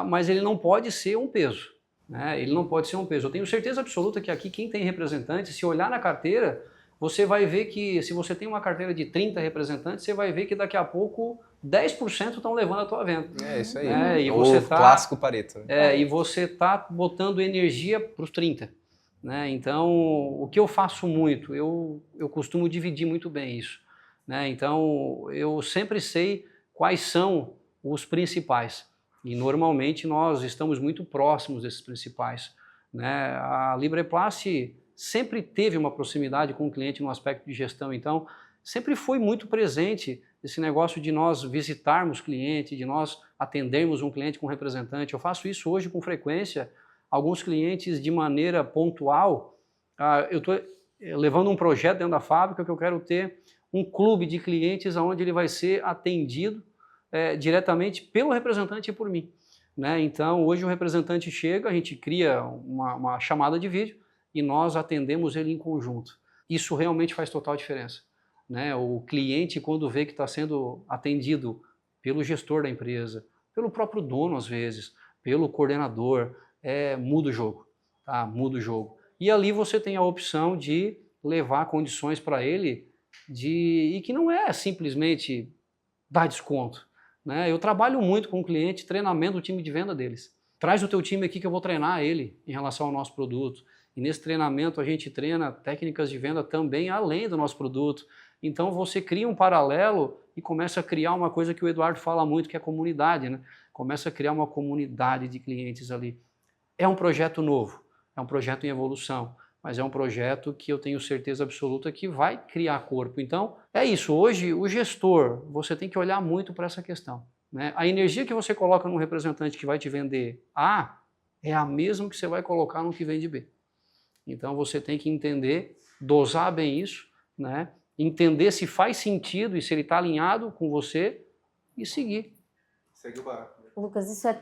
mas ele não pode ser um peso, né? Ele não pode ser um peso. Eu tenho certeza absoluta que aqui quem tem representante, se olhar na carteira, você vai ver que se você tem uma carteira de 30 representantes, você vai ver que daqui a pouco 10% estão levando a tua venda. É isso aí. E o clássico Pareto. Né? E você está botando energia para os 30. Né? Então, o que eu faço muito, eu costumo dividir muito bem isso. Né? Então, eu sempre sei quais são os principais. E normalmente nós estamos muito próximos desses principais. Né? A Libreplast sempre teve uma proximidade com o cliente no aspecto de gestão, então sempre foi muito presente esse negócio de nós visitarmos cliente, de nós atendermos um cliente com um representante. Eu faço isso hoje com frequência, alguns clientes de maneira pontual. Eu estou levando um projeto dentro da fábrica que eu quero ter um clube de clientes onde ele vai ser atendido diretamente pelo representante e por mim. Né? Então, hoje o representante chega, a gente cria uma chamada de vídeo e nós atendemos ele em conjunto. Isso realmente faz total diferença. Né? O cliente, quando vê que está sendo atendido pelo gestor da empresa, pelo próprio dono às vezes, pelo coordenador, muda o jogo. Tá? Muda o jogo. E ali você tem a opção de levar condições para ele e que não é simplesmente dar desconto. Né? Eu trabalho muito com o cliente, treinamento do time de venda deles. Traz o teu time aqui que eu vou treinar ele em relação ao nosso produto. E nesse treinamento a gente treina técnicas de venda também além do nosso produto. Então você cria um paralelo e começa a criar uma coisa que o Eduardo fala muito, que é a comunidade. Né? Começa a criar uma comunidade de clientes ali. É um projeto novo, é um projeto em evolução, mas é um projeto que eu tenho certeza absoluta que vai criar corpo. Então, é isso. Hoje, o gestor, você tem que olhar muito para essa questão. Né? A energia que você coloca num representante que vai te vender A é a mesma que você vai colocar no que vende B. Então, você tem que entender, dosar bem isso, né? Entender se faz sentido e se ele está alinhado com você e seguir. Segue o barco. Lucas, isso é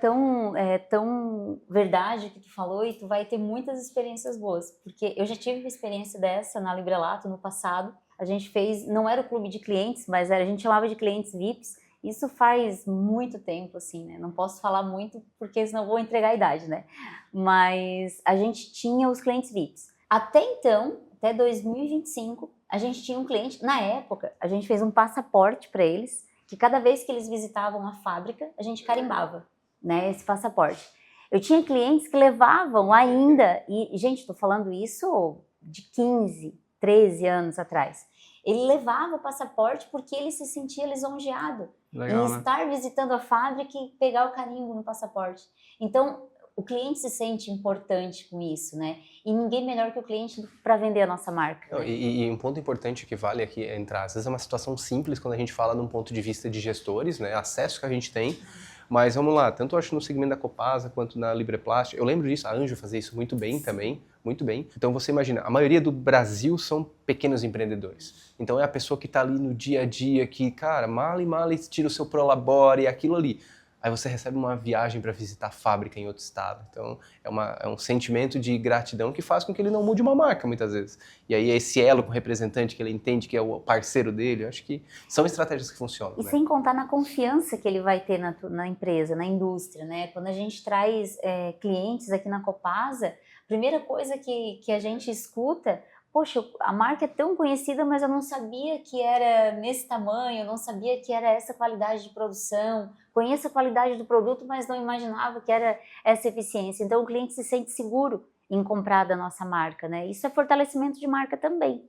tão verdade que tu falou e tu vai ter muitas experiências boas, porque eu já tive uma experiência dessa na Librelato no passado. A gente fez, não era o clube de clientes, mas a gente chamava de clientes VIPs. Isso faz muito tempo, assim, né? Não posso falar muito porque senão eu vou entregar a idade, né? Mas a gente tinha os clientes VIPs. Até então, até 2025, a gente tinha um cliente. Na época, a gente fez um passaporte para eles, que cada vez que eles visitavam a fábrica, a gente carimbava, né, esse passaporte. Eu tinha clientes que levavam ainda, e gente, estou falando isso de 15, 13 anos atrás. Ele levava o passaporte porque ele se sentia lisonjeado Legal, em né? estar visitando a fábrica e pegar o carimbo no passaporte. Então, o cliente se sente importante com isso, né? E ninguém melhor que o cliente para vender a nossa marca. Não, Né? e um ponto importante que vale aqui é entrar, às vezes é uma situação simples quando a gente fala num ponto de vista de gestores, né, acesso que a gente tem, mas vamos lá, tanto eu acho no segmento da Copasa quanto na Libreplástico, eu lembro disso, a Anjo fazia isso muito bem também, muito bem. Então você imagina, a maioria do Brasil são pequenos empreendedores, então é a pessoa que está ali no dia a dia, que, cara, mal e mal tira o seu prolabore e aquilo ali. Aí você recebe uma viagem para visitar a fábrica em outro estado. Então, é um sentimento de gratidão que faz com que ele não mude uma marca, muitas vezes. E aí, esse elo com o representante, que ele entende que é o parceiro dele, eu acho que são estratégias que funcionam. E né? sem contar na confiança que ele vai ter na empresa, na indústria, né? Quando a gente traz clientes aqui na Copasa, a primeira coisa que a gente escuta, poxa, a marca é tão conhecida, mas eu não sabia que era nesse tamanho, eu não sabia que era essa qualidade de produção, conheço a qualidade do produto, mas não imaginava que era essa eficiência. Então o cliente se sente seguro em comprar da nossa marca, né? Isso é fortalecimento de marca também.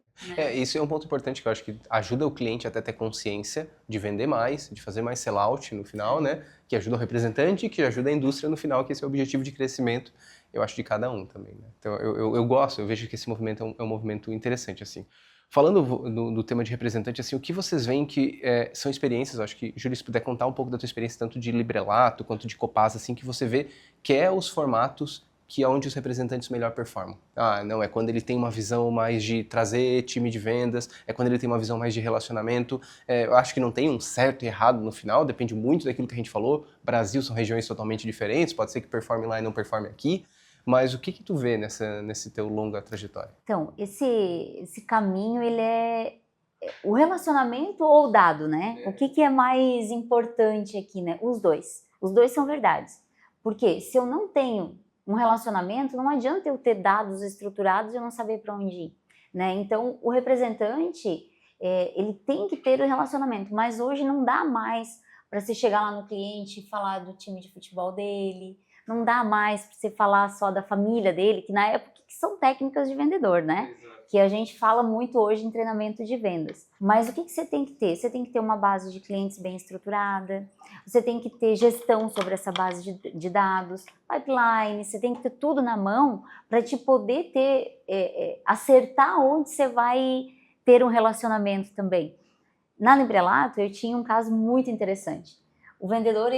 Isso é um ponto importante que eu acho que ajuda o cliente até ter consciência de vender mais, de fazer mais sell-out no final, né? Que ajuda o representante, que ajuda a indústria no final, que esse é o objetivo de crescimento, eu acho, de cada um também, né? Então eu gosto, eu vejo que esse movimento é um movimento interessante, assim. Falando do tema de representante, assim, o que vocês veem que são experiências, eu acho que, Júlio, se puder contar um pouco da tua experiência, tanto de Librelato quanto de Copasa, assim, que você vê que é os formatos que é onde os representantes melhor performam. Ah, não, é quando ele tem uma visão mais de trazer time de vendas, é quando ele tem uma visão mais de relacionamento. Eu acho que não tem um certo e errado no final, depende muito daquilo que a gente falou. Brasil são regiões totalmente diferentes, pode ser que performe lá e não performe aqui. Mas o que tu vê nesse teu longa trajetória? Então, esse caminho, ele é o relacionamento ou o dado, né? O que é mais importante aqui, né? Os dois. Os dois são verdades. Porque se eu não tenho um relacionamento, não adianta eu ter dados estruturados e eu não saber para onde ir, né? Então, o representante, ele tem que ter o relacionamento, mas hoje não dá mais para você chegar lá no cliente e falar do time de futebol dele, não dá mais para você falar só da família dele, que na época que são técnicas de vendedor, né? Exato. Que a gente fala muito hoje em treinamento de vendas. Mas o que você tem que ter? Você tem que ter uma base de clientes bem estruturada, você tem que ter gestão sobre essa base de dados, pipeline, você tem que ter tudo na mão para te poder ter, acertar onde você vai ter um relacionamento também. Na Librelato, eu tinha um caso muito interessante. O vendedor,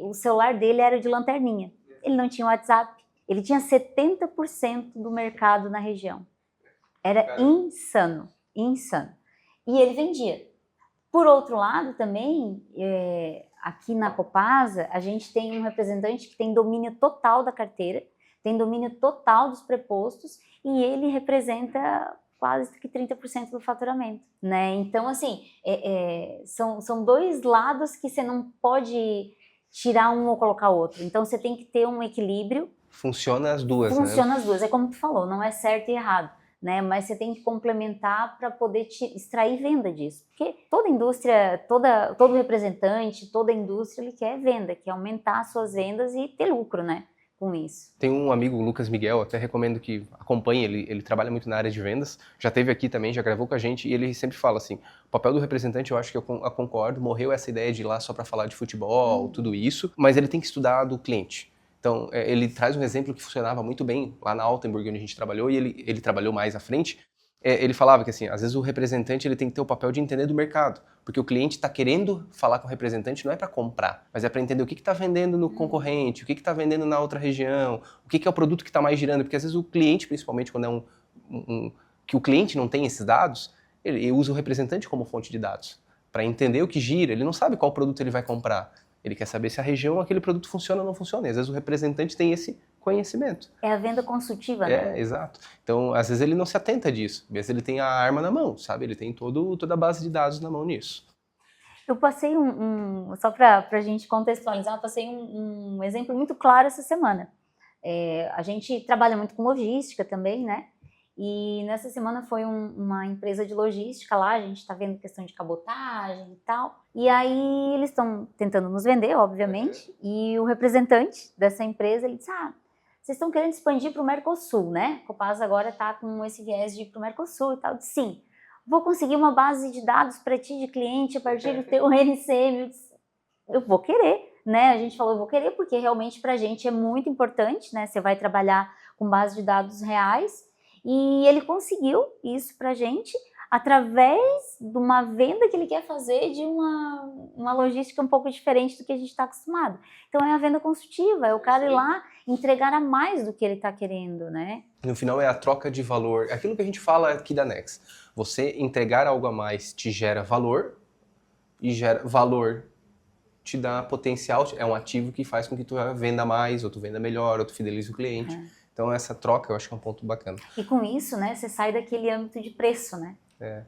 o celular dele era de lanterninha. Ele não tinha WhatsApp. Ele tinha 70% do mercado na região. Era insano, insano. E ele vendia. Por outro lado, também, aqui na Copasa, a gente tem um representante que tem domínio total da carteira, tem domínio total dos prepostos e ele representa quase que 30% do faturamento, né? Então, assim, são dois lados que você não pode tirar um ou colocar outro. Então, você tem que ter um equilíbrio. Funciona as duas, né? Funciona as duas. É como tu falou, não é certo e errado, né? Mas você tem que complementar para poder extrair venda disso. Porque toda indústria, todo representante, toda indústria, ele quer venda, quer aumentar as suas vendas e ter lucro, né? Com isso. Tem um amigo, o Lucas Miguel, até recomendo que acompanhe, ele trabalha muito na área de vendas, já esteve aqui também, já gravou com a gente, e ele sempre fala assim, o papel do representante, eu acho que eu concordo, morreu essa ideia de ir lá só para falar de futebol, tudo isso, mas ele tem que estudar do cliente. Então, ele traz um exemplo que funcionava muito bem lá na Altenburg, onde a gente trabalhou, e ele trabalhou mais à frente. Ele falava que, assim, às vezes o representante ele tem que ter o papel de entender do mercado, porque o cliente está querendo falar com o representante não é para comprar, mas é para entender o que está vendendo no concorrente, o que está vendendo na outra região, o que é o produto que está mais girando, porque às vezes o cliente, principalmente quando é que o cliente não tem esses dados, Ele usa o representante como fonte de dados para entender o que gira. Ele não sabe qual produto ele vai comprar. Ele quer saber se a região aquele produto funciona ou não funciona. E às vezes o representante tem esse conhecimento. É a venda consultiva, né? Exato. Então, às vezes ele não se atenta disso. Às vezes ele tem a arma na mão, sabe? Ele tem toda a base de dados na mão nisso. Eu passei só para a gente contextualizar, eu passei um exemplo muito claro essa semana. A gente trabalha muito com logística também, né? E nessa semana foi uma empresa de logística lá, a gente está vendo questão de cabotagem e tal. E aí eles estão tentando nos vender, obviamente, e o representante dessa empresa, ele disse, vocês estão querendo expandir para o Mercosul, né? A Copasa agora está com esse viés de ir para o Mercosul e tal. Eu disse, sim, vou conseguir uma base de dados para ti de cliente a partir do teu NCM. Eu disse, eu vou querer, né? A gente falou, eu vou querer, porque realmente para a gente é muito importante, né? Você vai trabalhar com base de dados reais. E ele conseguiu isso para a gente através de uma venda que ele quer fazer de uma logística um pouco diferente do que a gente está acostumado. Então é a venda consultiva, é o cara ir lá entregar a mais do que ele está querendo, né? No final é a troca de valor, aquilo que a gente fala aqui da Nex. Você entregar algo a mais te gera valor, e gera valor te dá potencial, é um ativo que faz com que tu venda mais, ou tu venda melhor, ou tu fidelize o cliente. Então essa troca eu acho que é um ponto bacana. E com isso, né, você sai daquele âmbito de preço, né?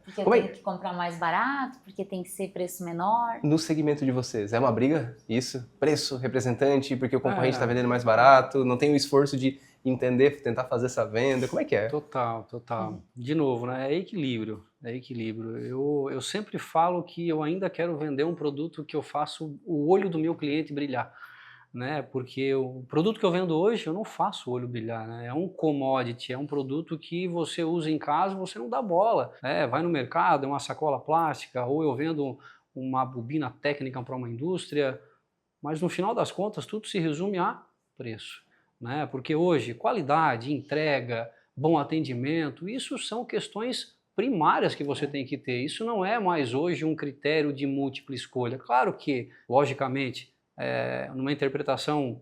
Porque eu tenho que comprar mais barato, porque tem que ser preço menor. No segmento de vocês, é uma briga isso? Preço, representante, porque o concorrente está vendendo mais barato, não tem o esforço de entender, tentar fazer essa venda, como é que é? Total. De novo, né? É equilíbrio. Eu sempre falo que eu ainda quero vender um produto que eu faço o olho do meu cliente brilhar. Né? Porque o produto que eu vendo hoje, eu não faço o olho brilhar, né? É um commodity, é um produto que você usa em casa, você não dá bola, né? Vai no mercado, é uma sacola plástica, ou eu vendo uma bobina técnica para uma indústria, mas no final das contas tudo se resume a preço, né? Porque hoje qualidade, entrega, bom atendimento, isso são questões primárias que você tem que ter. Isso não é mais hoje um critério de múltipla escolha. Claro que, logicamente, numa interpretação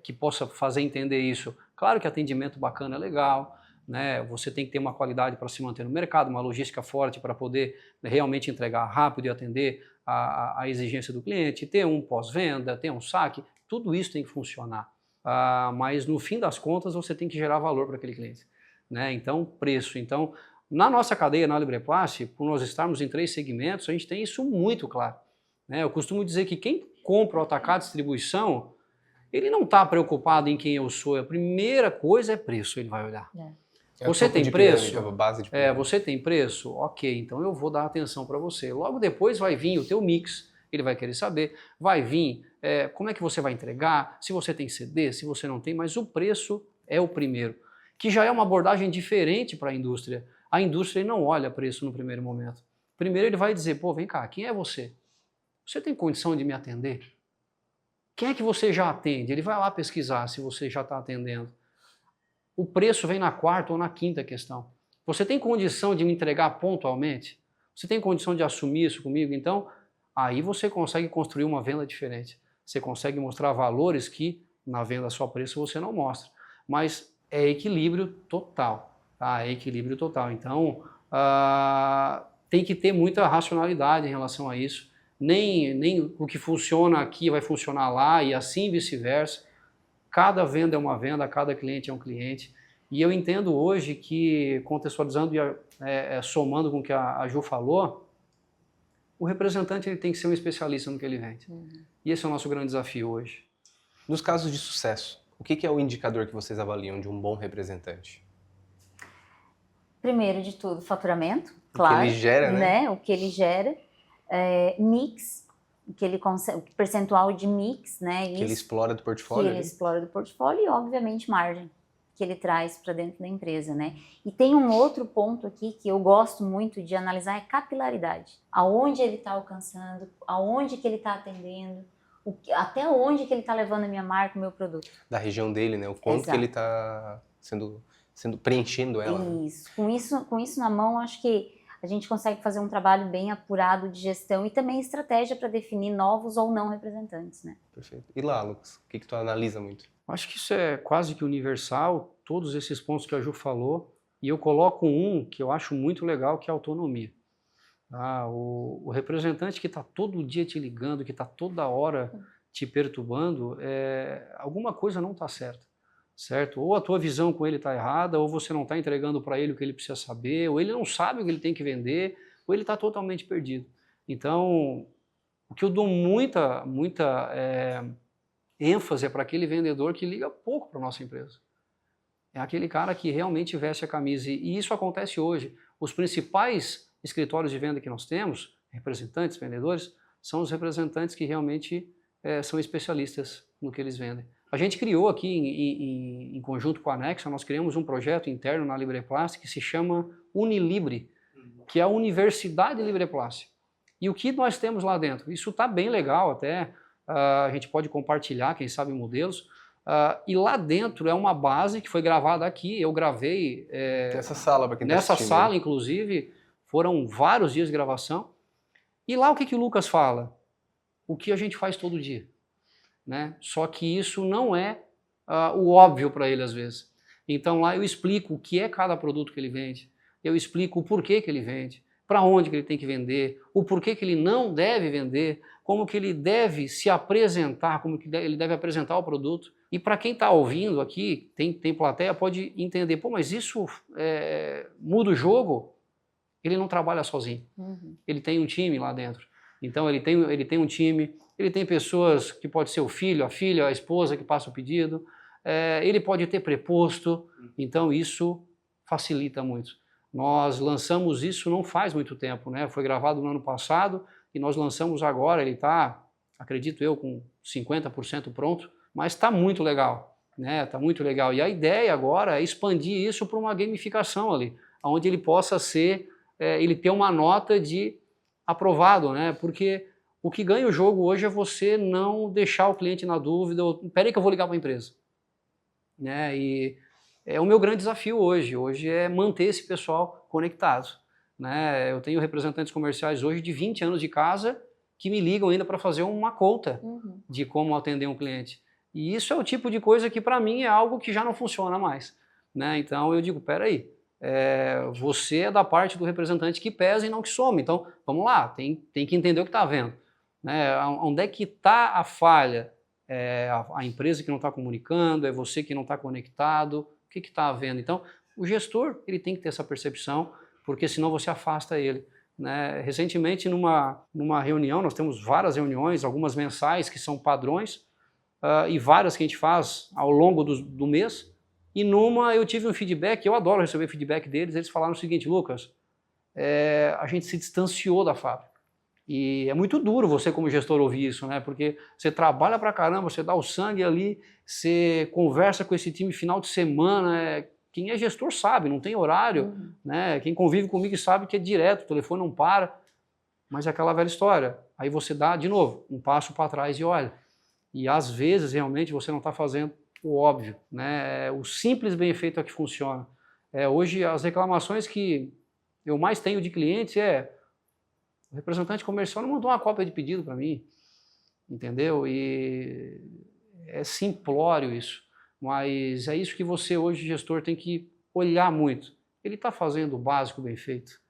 que possa fazer entender isso. Claro que atendimento bacana é legal, né? Você tem que ter uma qualidade para se manter no mercado, uma logística forte para poder realmente entregar rápido e atender a exigência do cliente, ter um pós-venda, ter um saque, tudo isso tem que funcionar. Mas no fim das contas você tem que gerar valor para aquele cliente, né? Então, preço. Então, na nossa cadeia, na Librepast, por nós estarmos em 3 segmentos, a gente tem isso muito claro. Eu costumo dizer que quem compra o atacado de distribuição, ele não está preocupado em quem eu sou. A primeira coisa é preço, ele vai olhar. Você tem preço? Você tem preço? Ok, então eu vou dar atenção para você. Logo depois vai vir o teu mix, ele vai querer saber, vai vir como é que você vai entregar, se você tem CD, se você não tem, mas o preço é o primeiro, que já é uma abordagem diferente para a indústria. A indústria não olha preço no primeiro momento. Primeiro ele vai dizer, pô, vem cá, quem é você? Você tem condição de me atender? Quem é que você já atende? Ele vai lá pesquisar se você já está atendendo. O preço vem na 4ª ou na 5ª questão. Você tem condição de me entregar pontualmente? Você tem condição de assumir isso comigo? Então, aí você consegue construir uma venda diferente. Você consegue mostrar valores que na venda só preço você não mostra. Mas é equilíbrio total. Tá? É equilíbrio total. Então, tem que ter muita racionalidade em relação a isso. Nem o que funciona aqui vai funcionar lá e assim vice-versa. Cada venda é uma venda, cada cliente é um cliente. E eu entendo hoje que, contextualizando e somando com o que a Ju falou, o representante ele tem que ser um especialista no que ele vende. E esse é o nosso grande desafio hoje. Nos casos de sucesso, o que é o indicador que vocês avaliam de um bom representante? Primeiro de tudo, faturamento, claro. O que ele gera, né? O que ele gera. Mix, o percentual de mix, né? Que ele explora do portfólio. Que ele explora do portfólio e, obviamente, margem que ele traz para dentro da empresa, né? E tem um outro ponto aqui que eu gosto muito de analisar, é capilaridade. Aonde ele está alcançando, aonde que ele está atendendo, até onde que ele está levando a minha marca, o meu produto. Da região dele, né? O quanto que ele está preenchendo ela. Isso. Com isso na mão, acho que a gente consegue fazer um trabalho bem apurado de gestão e também estratégia para definir novos ou não representantes, né? Perfeito. E lá, Lucas, o que tu analisa muito? Acho que isso é quase que universal, todos esses pontos que a Ju falou. E eu coloco um que eu acho muito legal, que é a autonomia. O representante que está todo dia te ligando, que está toda hora te perturbando, alguma coisa não está certa, certo? Ou a tua visão com ele está errada, ou você não está entregando para ele o que ele precisa saber, ou ele não sabe o que ele tem que vender, ou ele está totalmente perdido. Então, o que eu dou muita ênfase é para aquele vendedor que liga pouco para a nossa empresa. É aquele cara que realmente veste a camisa. E isso acontece hoje. Os principais escritórios de venda que nós temos, representantes, vendedores, são os representantes que realmente são especialistas no que eles vendem. A gente criou aqui, em conjunto com a Nexa, nós criamos um projeto interno na Libreplassi que se chama Unilibre, que é a Universidade Libreplassi. E o que nós temos lá dentro? Isso está bem legal até, a gente pode compartilhar, quem sabe, modelos. E lá dentro é uma base que foi gravada aqui, eu gravei... Nessa sala, para quem está nessa assistindo. sala, inclusive, foram vários dias de gravação. E lá o que o Lucas fala? O que a gente faz todo dia. Né? Só que isso não é o óbvio para ele às vezes. Então lá eu explico o que é cada produto que ele vende, eu explico o porquê que ele vende, para onde que ele tem que vender, o porquê que ele não deve vender, como que ele deve se apresentar, como que ele deve apresentar o produto. E para quem está ouvindo aqui, tem plateia, pode entender, pô, mas isso muda o jogo? Ele não trabalha sozinho, ele tem um time lá dentro. Então ele tem um time, ele tem pessoas que pode ser o filho, a filha, a esposa que passa o pedido, ele pode ter preposto, então isso facilita muito. Nós lançamos isso não faz muito tempo, né? Foi gravado no ano passado e nós lançamos agora, ele está, acredito eu, com 50% pronto, mas está muito legal, né? Está muito legal. E a ideia agora é expandir isso para uma gamificação ali, onde ele possa ser, ele ter uma nota de aprovado, né? Porque o que ganha o jogo hoje é você não deixar o cliente na dúvida, peraí que eu vou ligar para a empresa. Né? E é o meu grande desafio hoje é manter esse pessoal conectado. Né? Eu tenho representantes comerciais hoje de 20 anos de casa que me ligam ainda para fazer uma conta de como atender um cliente. E isso é o tipo de coisa que para mim é algo que já não funciona mais. Né? Então eu digo, peraí, você é da parte do representante que pesa e não que some. Então vamos lá, tem que entender o que está havendo. Né? Onde é que está a falha? A empresa que não está comunicando, é você que não está conectado, o que está havendo? Então, o gestor ele tem que ter essa percepção, porque senão você afasta ele. Né? Recentemente, numa reunião, nós temos várias reuniões, algumas mensais que são padrões, e várias que a gente faz ao longo do mês, e numa eu tive um feedback, eu adoro receber feedback deles, eles falaram o seguinte, Lucas, a gente se distanciou da fábrica. E é muito duro você como gestor ouvir isso, né? Porque você trabalha pra caramba, você dá o sangue ali, você conversa com esse time final de semana, quem é gestor sabe, não tem horário, né? Quem convive comigo sabe que é direto, o telefone não para, mas é aquela velha história. Aí você dá, de novo, um passo para trás e olha. E às vezes realmente você não está fazendo o óbvio, né? O simples bem feito é que funciona. Hoje as reclamações que eu mais tenho de clientes o representante comercial não mandou uma cópia de pedido para mim, entendeu? E é simplório isso, mas é isso que você hoje, gestor, tem que olhar muito. Ele está fazendo o básico bem feito,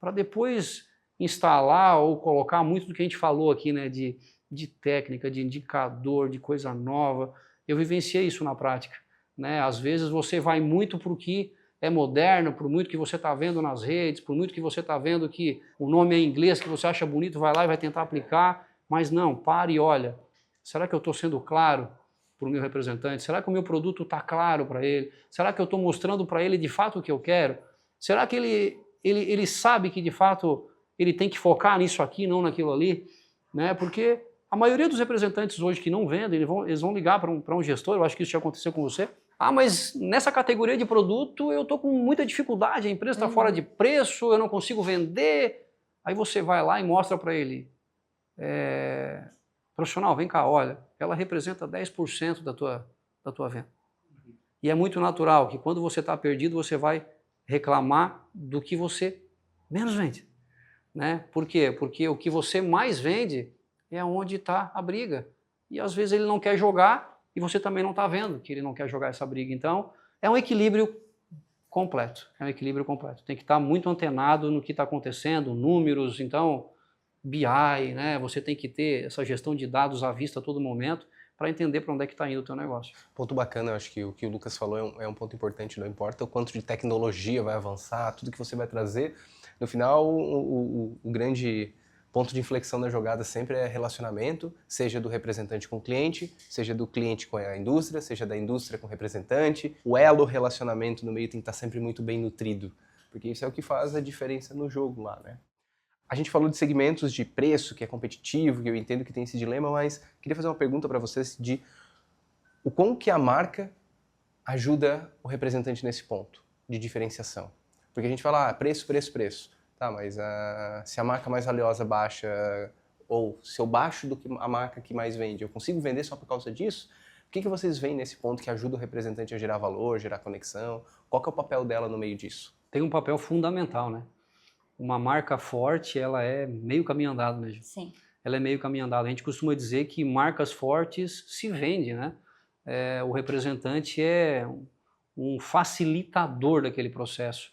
para depois instalar ou colocar muito do que a gente falou aqui, né, de técnica, de indicador, de coisa nova. Eu vivenciei isso na prática. Né? Às vezes você vai muito para o que é moderno, por muito que você está vendo nas redes, por muito que você está vendo que o nome é em inglês, que você acha bonito, vai lá e vai tentar aplicar, mas não, pare e olha, será que eu estou sendo claro para o meu representante? Será que o meu produto está claro para ele? Será que eu estou mostrando para ele de fato o que eu quero? Será que ele sabe que de fato ele tem que focar nisso aqui, não naquilo ali? Né? Porque a maioria dos representantes hoje que não vendem, eles vão ligar para um gestor, eu acho que isso já aconteceu com você, mas nessa categoria de produto eu estou com muita dificuldade, a empresa está fora de preço, eu não consigo vender. Aí você vai lá e mostra para ele, profissional, vem cá, olha, ela representa 10% da tua venda. E é muito natural que quando você está perdido, você vai reclamar do que você menos vende. Né? Por quê? Porque o que você mais vende é onde está a briga. E às vezes ele não quer jogar, e você também não está vendo que ele não quer jogar essa briga. Então, é um equilíbrio completo, é um equilíbrio completo. Tem que estar muito antenado no que está acontecendo, números, então, BI, né? Você tem que ter essa gestão de dados à vista a todo momento para entender para onde é que está indo o teu negócio. Ponto bacana, eu acho que o Lucas falou é um ponto importante, não importa o quanto de tecnologia vai avançar, tudo que você vai trazer, no final o grande ponto de inflexão da jogada sempre é relacionamento, seja do representante com o cliente, seja do cliente com a indústria, seja da indústria com o representante. O elo relacionamento no meio tem que estar sempre muito bem nutrido, porque isso é o que faz a diferença no jogo lá, né? A gente falou de segmentos de preço, que é competitivo, que eu entendo que tem esse dilema, mas queria fazer uma pergunta para vocês de o como que a marca ajuda o representante nesse ponto de diferenciação. Porque a gente fala, preço, preço, preço. Tá, mas se a marca mais valiosa baixa, ou se eu baixo do que a marca que mais vende, eu consigo vender só por causa disso? O que vocês veem nesse ponto que ajuda o representante a gerar valor, gerar conexão? Qual que é o papel dela no meio disso? Tem um papel fundamental, né? Uma marca forte, ela é meio caminho andado mesmo. Sim. Ela é meio caminho andado. A gente costuma dizer que marcas fortes se vendem, né? O representante é um facilitador daquele processo.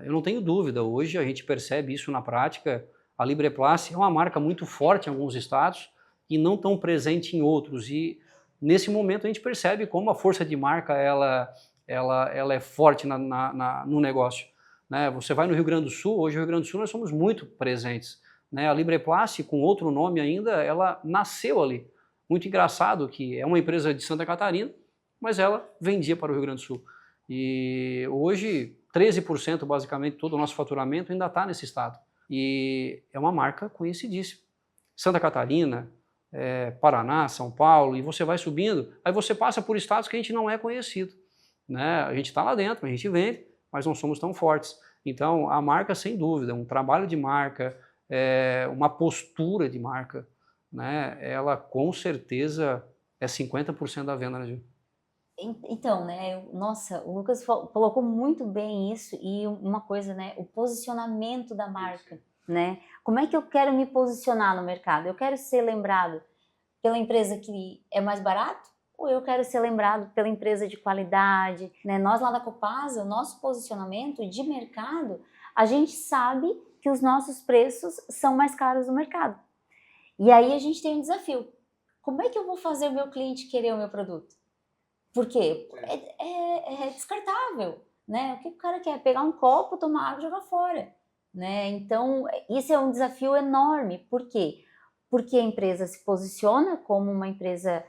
Eu não tenho dúvida, hoje a gente percebe isso na prática. A Libreplas é uma marca muito forte em alguns estados e não tão presente em outros. E nesse momento a gente percebe como a força de marca ela é forte no negócio. Né? Você vai no Rio Grande do Sul, hoje no Rio Grande do Sul nós somos muito presentes. Né? A Libreplas, com outro nome ainda, ela nasceu ali. Muito engraçado que é uma empresa de Santa Catarina, mas ela vendia para o Rio Grande do Sul. E hoje 13% basicamente todo o nosso faturamento ainda está nesse estado. E é uma marca conhecidíssima. Santa Catarina, Paraná, São Paulo, e você vai subindo, aí você passa por estados que a gente não é conhecido. Né? A gente está lá dentro, a gente vende, mas não somos tão fortes. Então, a marca, sem dúvida, um trabalho de marca, uma postura de marca, né? Ela com certeza é 50% da venda, né, Gil? Então, né, nossa, o Lucas colocou muito bem isso e uma coisa, né, o posicionamento da marca, né? Como é que eu quero me posicionar no mercado? Eu quero ser lembrado pela empresa que é mais barato? Ou eu quero ser lembrado pela empresa de qualidade, né? Nós lá da Copasa, o nosso posicionamento de mercado, a gente sabe que os nossos preços são mais caros no mercado. E aí a gente tem um desafio. Como é que eu vou fazer o meu cliente querer o meu produto? Por quê? É descartável, né? O que o cara quer? Pegar um copo, tomar água e jogar fora, né? Então, isso é um desafio enorme. Por quê? Porque a empresa se posiciona como uma empresa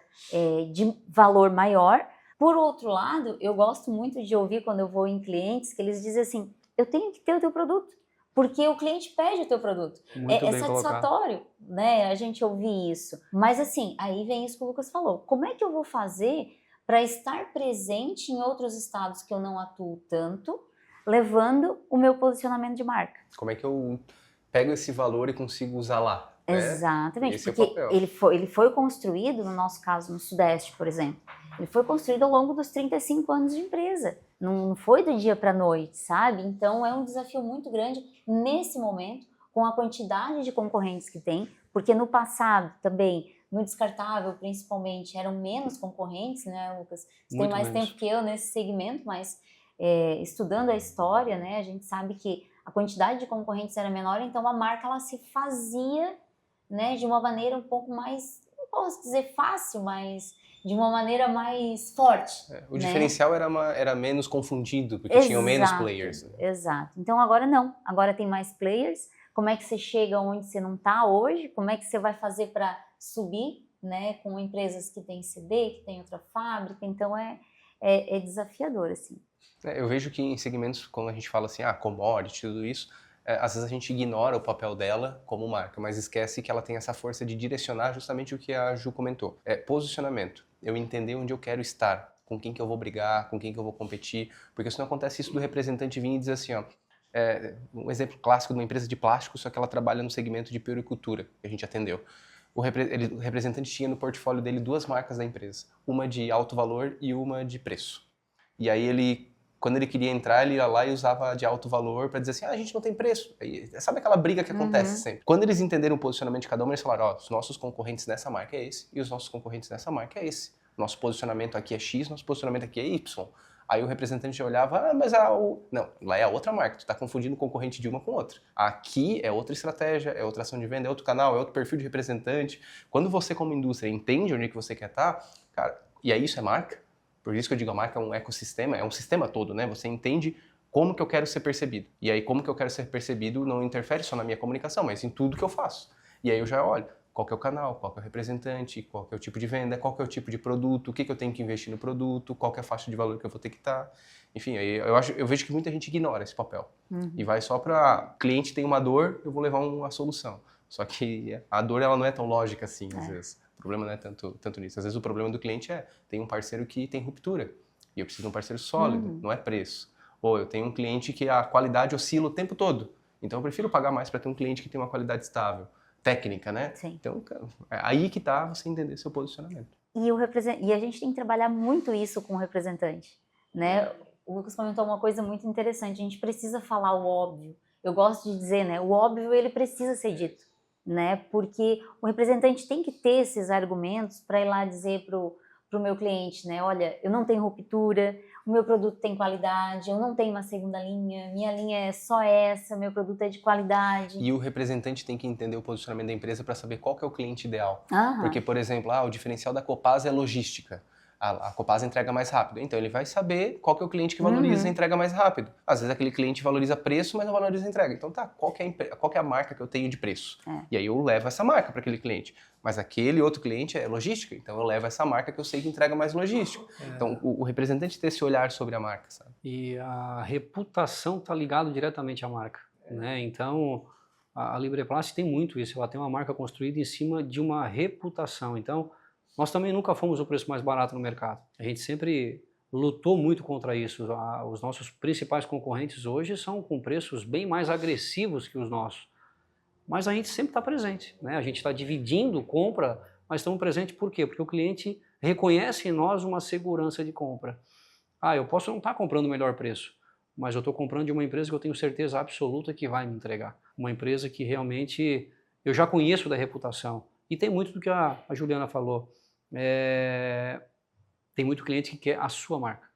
de valor maior. Por outro lado, eu gosto muito de ouvir quando eu vou em clientes que eles dizem assim, eu tenho que ter o teu produto, porque o cliente pede o teu produto. Muito É bem satisfatório, colocado. né, a gente ouvir isso. Mas assim, aí vem isso que o Lucas falou. Como é que eu vou fazer para estar presente em outros estados que eu não atuo tanto, levando o meu posicionamento de marca? Como é que eu pego esse valor e consigo usar lá? Exatamente, Esse porque é o papel. ele foi construído, no nosso caso, no Sudeste, por exemplo, ele foi construído ao longo dos 35 anos de empresa, não foi do dia para a noite, sabe? Então é um desafio muito grande nesse momento, com a quantidade de concorrentes que tem, porque no passado também, no descartável principalmente, eram menos concorrentes, né, Lucas? Você tem mais tempo que eu nesse segmento, mas estudando a história, né, a gente sabe que a quantidade de concorrentes era menor, então a marca ela se fazia, né, de uma maneira um pouco mais, não posso dizer fácil, mas de uma maneira mais forte. O né? diferencial era menos confundido, porque tinham menos players. Né? Exato. Então agora não, agora tem mais players. Como é que você chega onde você não está hoje? Como é que você vai fazer para subir, né, com empresas que têm CD, que têm outra fábrica? Então é desafiador, assim. Eu vejo que em segmentos, quando a gente fala assim, commodity, tudo isso, às vezes a gente ignora o papel dela como marca, mas esquece que ela tem essa força de direcionar justamente o que a Ju comentou. Posicionamento. Eu entender onde eu quero estar, com quem que eu vou brigar, com quem que eu vou competir, porque senão acontece isso do representante vir e dizer assim, um exemplo clássico de uma empresa de plástico, só que ela trabalha no segmento de puericultura, que a gente atendeu. O representante tinha no portfólio dele 2 marcas da empresa, uma de alto valor e uma de preço. E aí quando ele queria entrar, ele ia lá e usava de alto valor para dizer assim, a gente não tem preço. Aí, sabe aquela briga que acontece sempre? Quando eles entenderam o posicionamento de cada um, eles falaram, os nossos concorrentes nessa marca é esse e os nossos concorrentes nessa marca é esse. Nosso posicionamento aqui é X, nosso posicionamento aqui é Y. Aí o representante já olhava, não, lá é a outra marca, tu está confundindo o concorrente de uma com outra. Aqui é outra estratégia, é outra ação de venda, é outro canal, é outro perfil de representante. Quando você como indústria entende onde é que você quer estar, cara, e aí isso é marca, por isso que eu digo a marca é um ecossistema, é um sistema todo, né? Você entende como que eu quero ser percebido. E aí como que eu quero ser percebido não interfere só na minha comunicação, mas em tudo que eu faço. E aí eu já olho, qual que é o canal, qual que é o representante, qual que é o tipo de venda, qual que é o tipo de produto, o que eu tenho que investir no produto, qual que é a faixa de valor que eu vou ter que estar. Enfim, eu vejo que muita gente ignora esse papel. E vai só para cliente tem uma dor, eu vou levar uma solução. Só que a dor ela não é tão lógica assim, às vezes. O problema não é tanto nisso. Às vezes o problema do cliente tem um parceiro que tem ruptura e eu preciso de um parceiro sólido, não é preço. Ou eu tenho um cliente que a qualidade oscila o tempo todo. Então eu prefiro pagar mais para ter um cliente que tem uma qualidade estável. Técnica, né? Sim. Então, é aí que tá você entender seu posicionamento. E a gente tem que trabalhar muito isso com o representante, né? O Lucas comentou uma coisa muito interessante, a gente precisa falar o óbvio. Eu gosto de dizer, né? O óbvio, ele precisa ser dito, né? Porque o representante tem que ter esses argumentos para ir lá dizer pro meu cliente, né? Olha, eu não tenho ruptura, o meu produto tem qualidade, eu não tenho uma segunda linha, minha linha é só essa, meu produto é de qualidade. E o representante tem que entender o posicionamento da empresa para saber qual que é o cliente ideal. Aham. Porque, por exemplo, o diferencial da Copasa é logística. A Copasa entrega mais rápido. Então, ele vai saber qual que é o cliente que valoriza a entrega mais rápido. Às vezes, aquele cliente valoriza preço, mas não valoriza a entrega. Então, qual que é a marca que eu tenho de preço? E aí, eu levo essa marca para aquele cliente. Mas aquele outro cliente é logística. Então, eu levo essa marca que eu sei que entrega mais logística. Então, o representante tem esse olhar sobre a marca, sabe? E a reputação está ligada diretamente à marca, né? Então, a Libreplastic tem muito isso. Ela tem uma marca construída em cima de uma reputação. Então, nós também nunca fomos o preço mais barato no mercado. A gente sempre lutou muito contra isso. Os nossos principais concorrentes hoje são com preços bem mais agressivos que os nossos. Mas a gente sempre está presente, né? A gente está dividindo compra, mas estamos presentes por quê? Porque o cliente reconhece em nós uma segurança de compra. Eu posso não estar comprando o melhor preço, mas eu estou comprando de uma empresa que eu tenho certeza absoluta que vai me entregar. Uma empresa que realmente eu já conheço da reputação. E tem muito do que a Juliana falou. Tem muito cliente que quer a sua marca,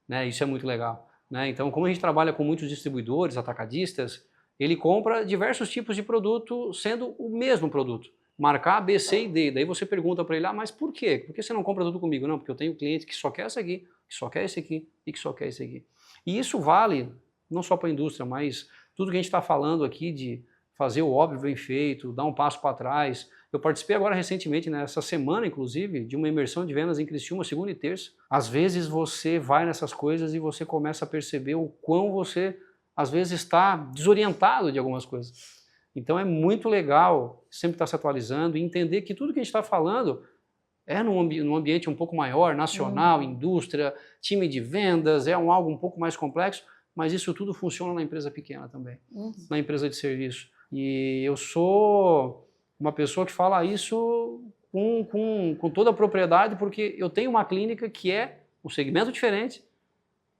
né? Isso é muito legal, né? Então, como a gente trabalha com muitos distribuidores, atacadistas, ele compra diversos tipos de produto sendo o mesmo produto. Marcar B, C e D. Daí você pergunta para ele, mas por quê? Por que você não compra tudo comigo? Não, porque eu tenho cliente que só quer essa aqui, que só quer esse aqui e que só quer esse aqui. E isso vale não só para a indústria, mas tudo que a gente está falando aqui de fazer o óbvio bem feito, dar um passo para trás. Eu participei agora recentemente, nessa semana inclusive, de uma imersão de vendas em Criciúma, segunda e terça. Às vezes você vai nessas coisas e você começa a perceber o quão você, às vezes, está desorientado de algumas coisas. Então é muito legal sempre estar se atualizando e entender que tudo que a gente está falando é num ambiente um pouco maior, nacional, indústria, time de vendas, algo um pouco mais complexo, mas isso tudo funciona na empresa pequena também, na empresa de serviço. E eu sou uma pessoa que fala isso com toda a propriedade, porque eu tenho uma clínica que é um segmento diferente,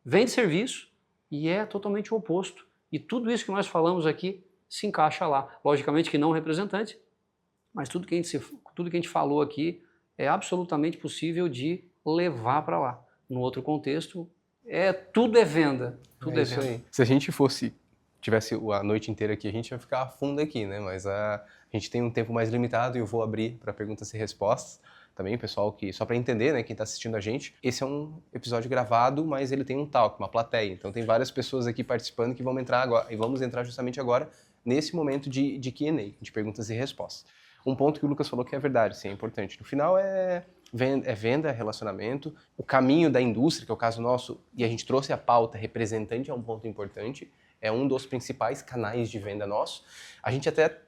vende serviço e é totalmente o oposto. E tudo isso que nós falamos aqui se encaixa lá. Logicamente que não representante, mas tudo que a gente falou aqui é absolutamente possível de levar para lá. No outro contexto, tudo é venda. Tudo é isso venda. aí. Se a gente tivesse a noite inteira aqui, a gente ia ficar a fundo aqui, né? Mas a gente tem um tempo mais limitado e eu vou abrir para perguntas e respostas. Também, pessoal, só para entender, né, quem está assistindo a gente, esse é um episódio gravado, mas ele tem um talk, uma plateia. Então tem várias pessoas aqui participando que vão entrar agora, e vamos entrar justamente agora nesse momento de Q&A, de perguntas e respostas. Um ponto que o Lucas falou que é verdade, sim, é importante. No final é venda, relacionamento, o caminho da indústria, que é o caso nosso, e a gente trouxe a pauta representante, é um ponto importante, é um dos principais canais de venda nosso. A gente até,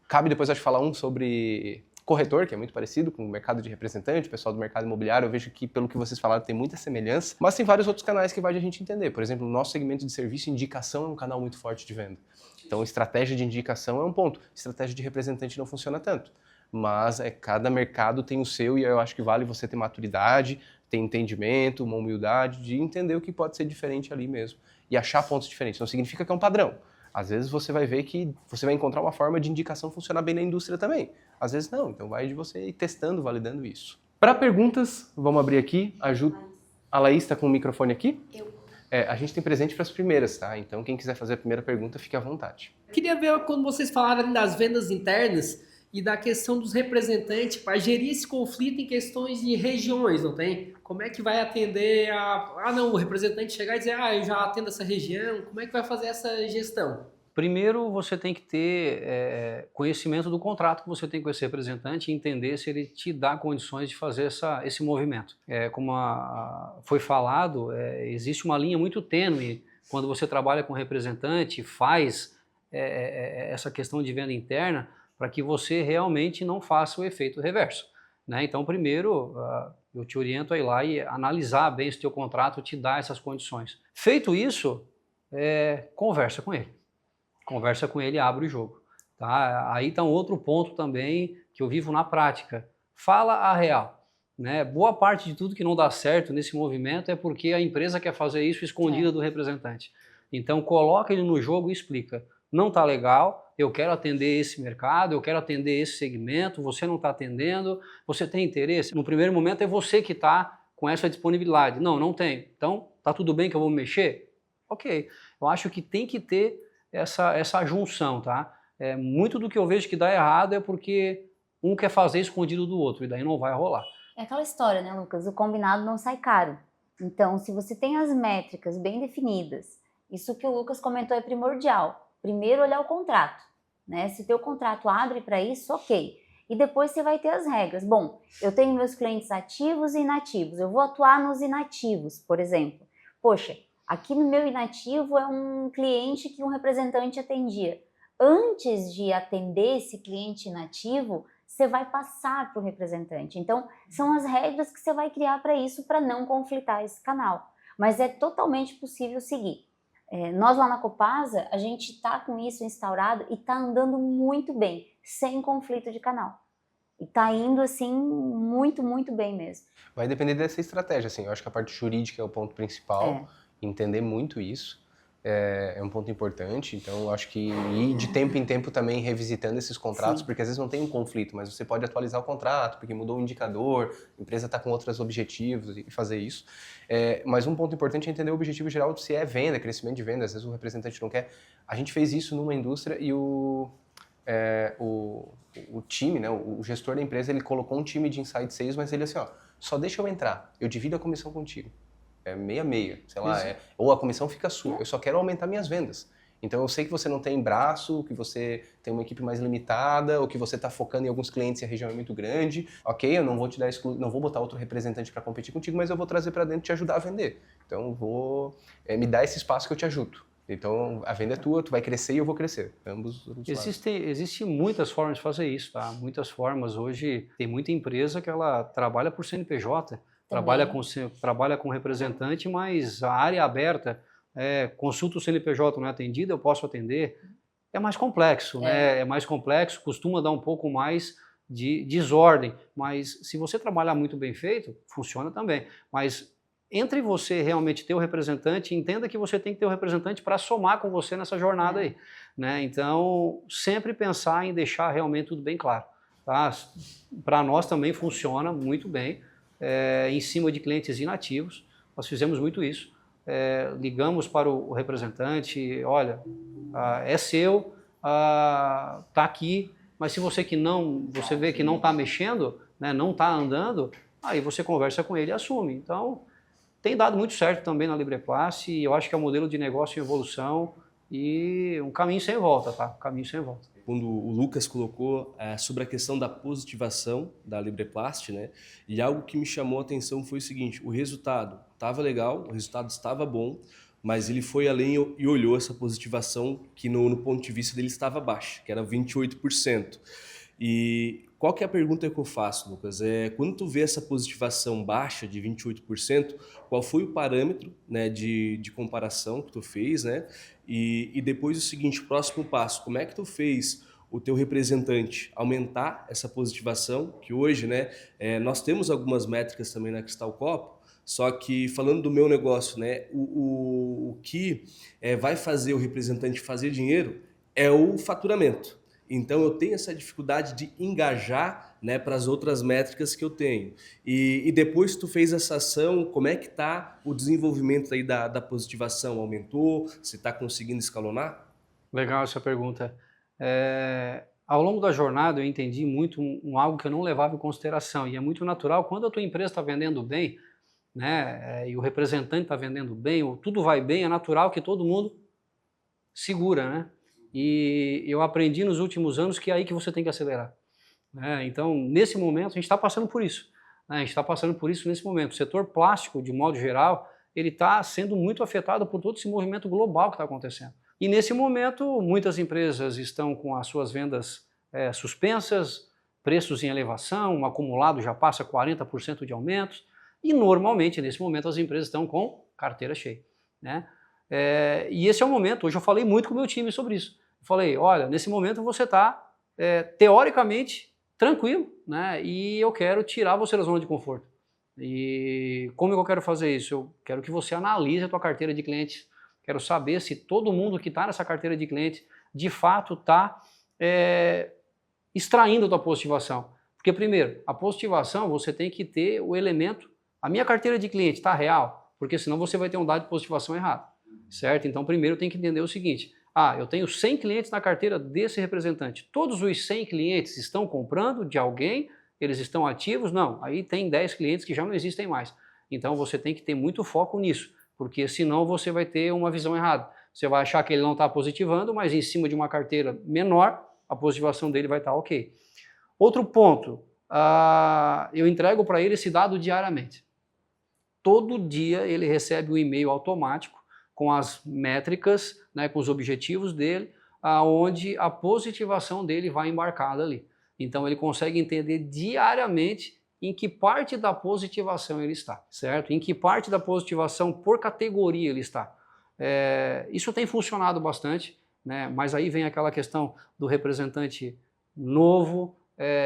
cabe depois acho falar sobre corretor, que é muito parecido com o mercado de representante, o pessoal do mercado imobiliário, eu vejo que pelo que vocês falaram tem muita semelhança, mas tem vários outros canais que vale a gente entender. Por exemplo, no nosso segmento de serviço, indicação é um canal muito forte de venda. Então, estratégia de indicação é um ponto. Estratégia de representante não funciona tanto. Mas cada mercado tem o seu e eu acho que vale você ter maturidade, ter entendimento, uma humildade de entender o que pode ser diferente ali mesmo. E achar pontos diferentes. Não significa que é um padrão. Às vezes você vai ver que você vai encontrar uma forma de indicação funcionar bem na indústria também. Às vezes não. Então vai de você ir testando, validando isso. Para perguntas, vamos abrir aqui. A Laís está com o microfone aqui? Eu. A gente tem presente para as primeiras, tá? Então quem quiser fazer a primeira pergunta, fique à vontade. Queria ver quando vocês falaram das vendas internas e da questão dos representantes para gerir esse conflito em questões de regiões, não tem? Como é que vai atender o representante chegar e dizer, eu já atendo essa região, como é que vai fazer essa gestão? Primeiro, você tem que ter conhecimento do contrato que você tem com esse representante e entender se ele te dá condições de fazer esse movimento. Como foi falado, existe uma linha muito tênue quando você trabalha com representante, faz essa questão de venda interna para que você realmente não faça o efeito reverso, né? Então, primeiro, eu te oriento a ir lá e analisar bem se o teu contrato te dá essas condições. Feito isso, conversa com ele. Conversa com ele e abre o jogo. Tá? Aí está um outro ponto também que eu vivo na prática. Fala a real. Né? Boa parte de tudo que não dá certo nesse movimento é porque a empresa quer fazer isso escondida do representante. Então coloca ele no jogo e explica. Não está legal, eu quero atender esse mercado, eu quero atender esse segmento, você não está atendendo, você tem interesse? No primeiro momento é você que está com essa disponibilidade. Não tenho. Então, está tudo bem que eu vou mexer? Ok. Eu acho que tem que ter essa junção, tá? Muito do que eu vejo que dá errado é porque um quer fazer escondido do outro, e daí não vai rolar. É aquela história, né, Lucas? O combinado não sai caro. Então, se você tem as métricas bem definidas, isso que o Lucas comentou é primordial. Primeiro, olhar o contrato, né? Se o teu contrato abre para isso, ok. E depois você vai ter as regras. Bom, eu tenho meus clientes ativos e inativos. Eu vou atuar nos inativos, por exemplo. Poxa, aqui no meu inativo é um cliente que um representante atendia. Antes de atender esse cliente inativo, você vai passar para o representante. Então, são as regras que você vai criar para isso, para não conflitar esse canal. Mas é totalmente possível seguir. Nós lá na Copasa, a gente está com isso instaurado e está andando muito bem, sem conflito de canal. E está indo, assim, muito, muito bem mesmo. Vai depender dessa estratégia, assim. Eu acho que a parte jurídica é o ponto principal. Entender muito isso é um ponto importante. Então, eu acho que ir de tempo em tempo também revisitando esses contratos, porque às vezes não tem um conflito, mas você pode atualizar o contrato, porque mudou o indicador, a empresa está com outros objetivos e fazer isso. Mas um ponto importante é entender o objetivo geral, se é venda, crescimento de venda. Às vezes o representante não quer. A gente fez isso numa indústria e o time, né, o gestor da empresa, ele colocou um time de inside sales, mas ele assim, só deixa eu entrar, eu divido a comissão contigo. Meia, sei lá, ou a comissão fica sua, eu só quero aumentar minhas vendas. Então eu sei que você não tem braço, que você tem uma equipe mais limitada, ou que você está focando em alguns clientes e a região é muito grande. Ok, eu não vou te dar não vou botar outro representante para competir contigo, mas eu vou trazer para dentro e te ajudar a vender. Então me dá esse espaço que eu te ajudo. Então a venda é tua, tu vai crescer e eu vou crescer. Ambos Existem muitas formas de fazer isso, tá? Muitas formas. Hoje tem muita empresa que ela trabalha por CNPJ, trabalha com representante, mas a área aberta, consulta o CNPJ, não é atendido, eu posso atender. É mais complexo, né? É mais complexo, costuma dar um pouco mais de desordem, mas se você trabalhar muito bem feito, funciona também. Mas entre você realmente ter o representante, entenda que você tem que ter o representante para somar com você nessa jornada aí, né? Então, sempre pensar em deixar realmente tudo bem claro, tá? Para nós também funciona muito bem, em cima de clientes inativos. Nós fizemos muito isso. Ligamos para o representante, olha, é seu, tá aqui, mas se você vê que não está mexendo, né, não está andando, aí você conversa com ele e assume. Então, tem dado muito certo também na Libreplas e eu acho que é um modelo de negócio em evolução e um caminho sem volta, tá? Um caminho sem volta. Quando o Lucas colocou sobre a questão da positivação da Libreplas, né? E algo que me chamou a atenção foi o seguinte: o resultado estava legal, o resultado estava bom, mas ele foi além e olhou essa positivação que no ponto de vista dele estava baixa, que era 28%. E qual que é a pergunta que eu faço, Lucas? Quando tu vê essa positivação baixa de 28%, qual foi o parâmetro, né, de comparação que tu fez, né? E depois o seguinte, o próximo passo, como é que tu fez o teu representante aumentar essa positivação, que hoje, né, nós temos algumas métricas também na Cristal Copo, só que falando do meu negócio, né, o que vai fazer o representante fazer dinheiro é o faturamento. Então eu tenho essa dificuldade de engajar né, para as outras métricas que eu tenho. E depois que tu fez essa ação, como é que está o desenvolvimento aí da positivação? Aumentou? Você está conseguindo escalonar? Legal essa pergunta. Ao longo da jornada eu entendi muito algo que eu não levava em consideração, e é muito natural quando a tua empresa está vendendo bem, né, e o representante está vendendo bem, ou tudo vai bem, é natural que todo mundo segura, né? E eu aprendi nos últimos anos que é aí que você tem que acelerar, né? Então, nesse momento, a gente está passando por isso, né? A gente está passando por isso nesse momento. O setor plástico, de modo geral, ele está sendo muito afetado por todo esse movimento global que está acontecendo. E nesse momento, muitas empresas estão com as suas vendas suspensas, preços em elevação, o acumulado já passa 40% de aumentos, e normalmente, nesse momento, as empresas estão com carteira cheia, né? E esse é o momento. Hoje eu falei muito com o meu time sobre isso. Eu falei, olha, nesse momento você está, teoricamente, tranquilo, né? E eu quero tirar você da zona de conforto. E como eu quero fazer isso? Eu quero que você analise a tua carteira de clientes. Quero saber se todo mundo que está nessa carteira de clientes, de fato, está extraindo a tua positivação. Porque, primeiro, a positivação, você tem que ter o elemento, a minha carteira de cliente está real? Porque senão você vai ter um dado de positivação errado. Certo? Então, primeiro tem que entender o seguinte, eu tenho 100 clientes na carteira desse representante, todos os 100 clientes estão comprando de alguém, eles estão ativos? Não, aí tem 10 clientes que já não existem mais. Então, você tem que ter muito foco nisso, porque senão você vai ter uma visão errada. Você vai achar que ele não está positivando, mas em cima de uma carteira menor, a positivação dele vai estar ok. Outro ponto, eu entrego para ele esse dado diariamente. Todo dia ele recebe um e-mail automático com as métricas, né, com os objetivos dele, aonde a positivação dele vai embarcada ali. Então ele consegue entender diariamente em que parte da positivação ele está, certo? Em que parte da positivação por categoria ele está. Isso tem funcionado bastante, né, mas aí vem aquela questão do representante novo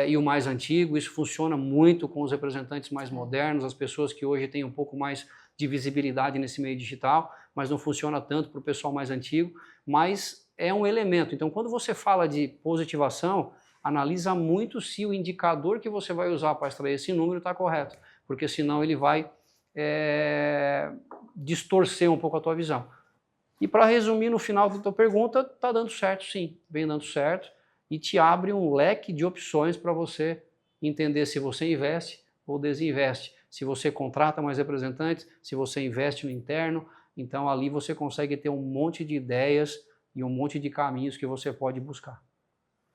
e o mais antigo. Isso funciona muito com os representantes mais modernos, as pessoas que hoje têm um pouco mais de visibilidade nesse meio digital, mas não funciona tanto para o pessoal mais antigo, mas é um elemento. Então, quando você fala de positivação, analisa muito se o indicador que você vai usar para extrair esse número está correto, porque senão ele vai distorcer um pouco a tua visão. E para resumir, no final da tua pergunta, está dando certo sim, vem dando certo, e te abre um leque de opções para você entender se você investe ou desinveste, se você contrata mais representantes, se você investe no interno. Então ali você consegue ter um monte de ideias e um monte de caminhos que você pode buscar.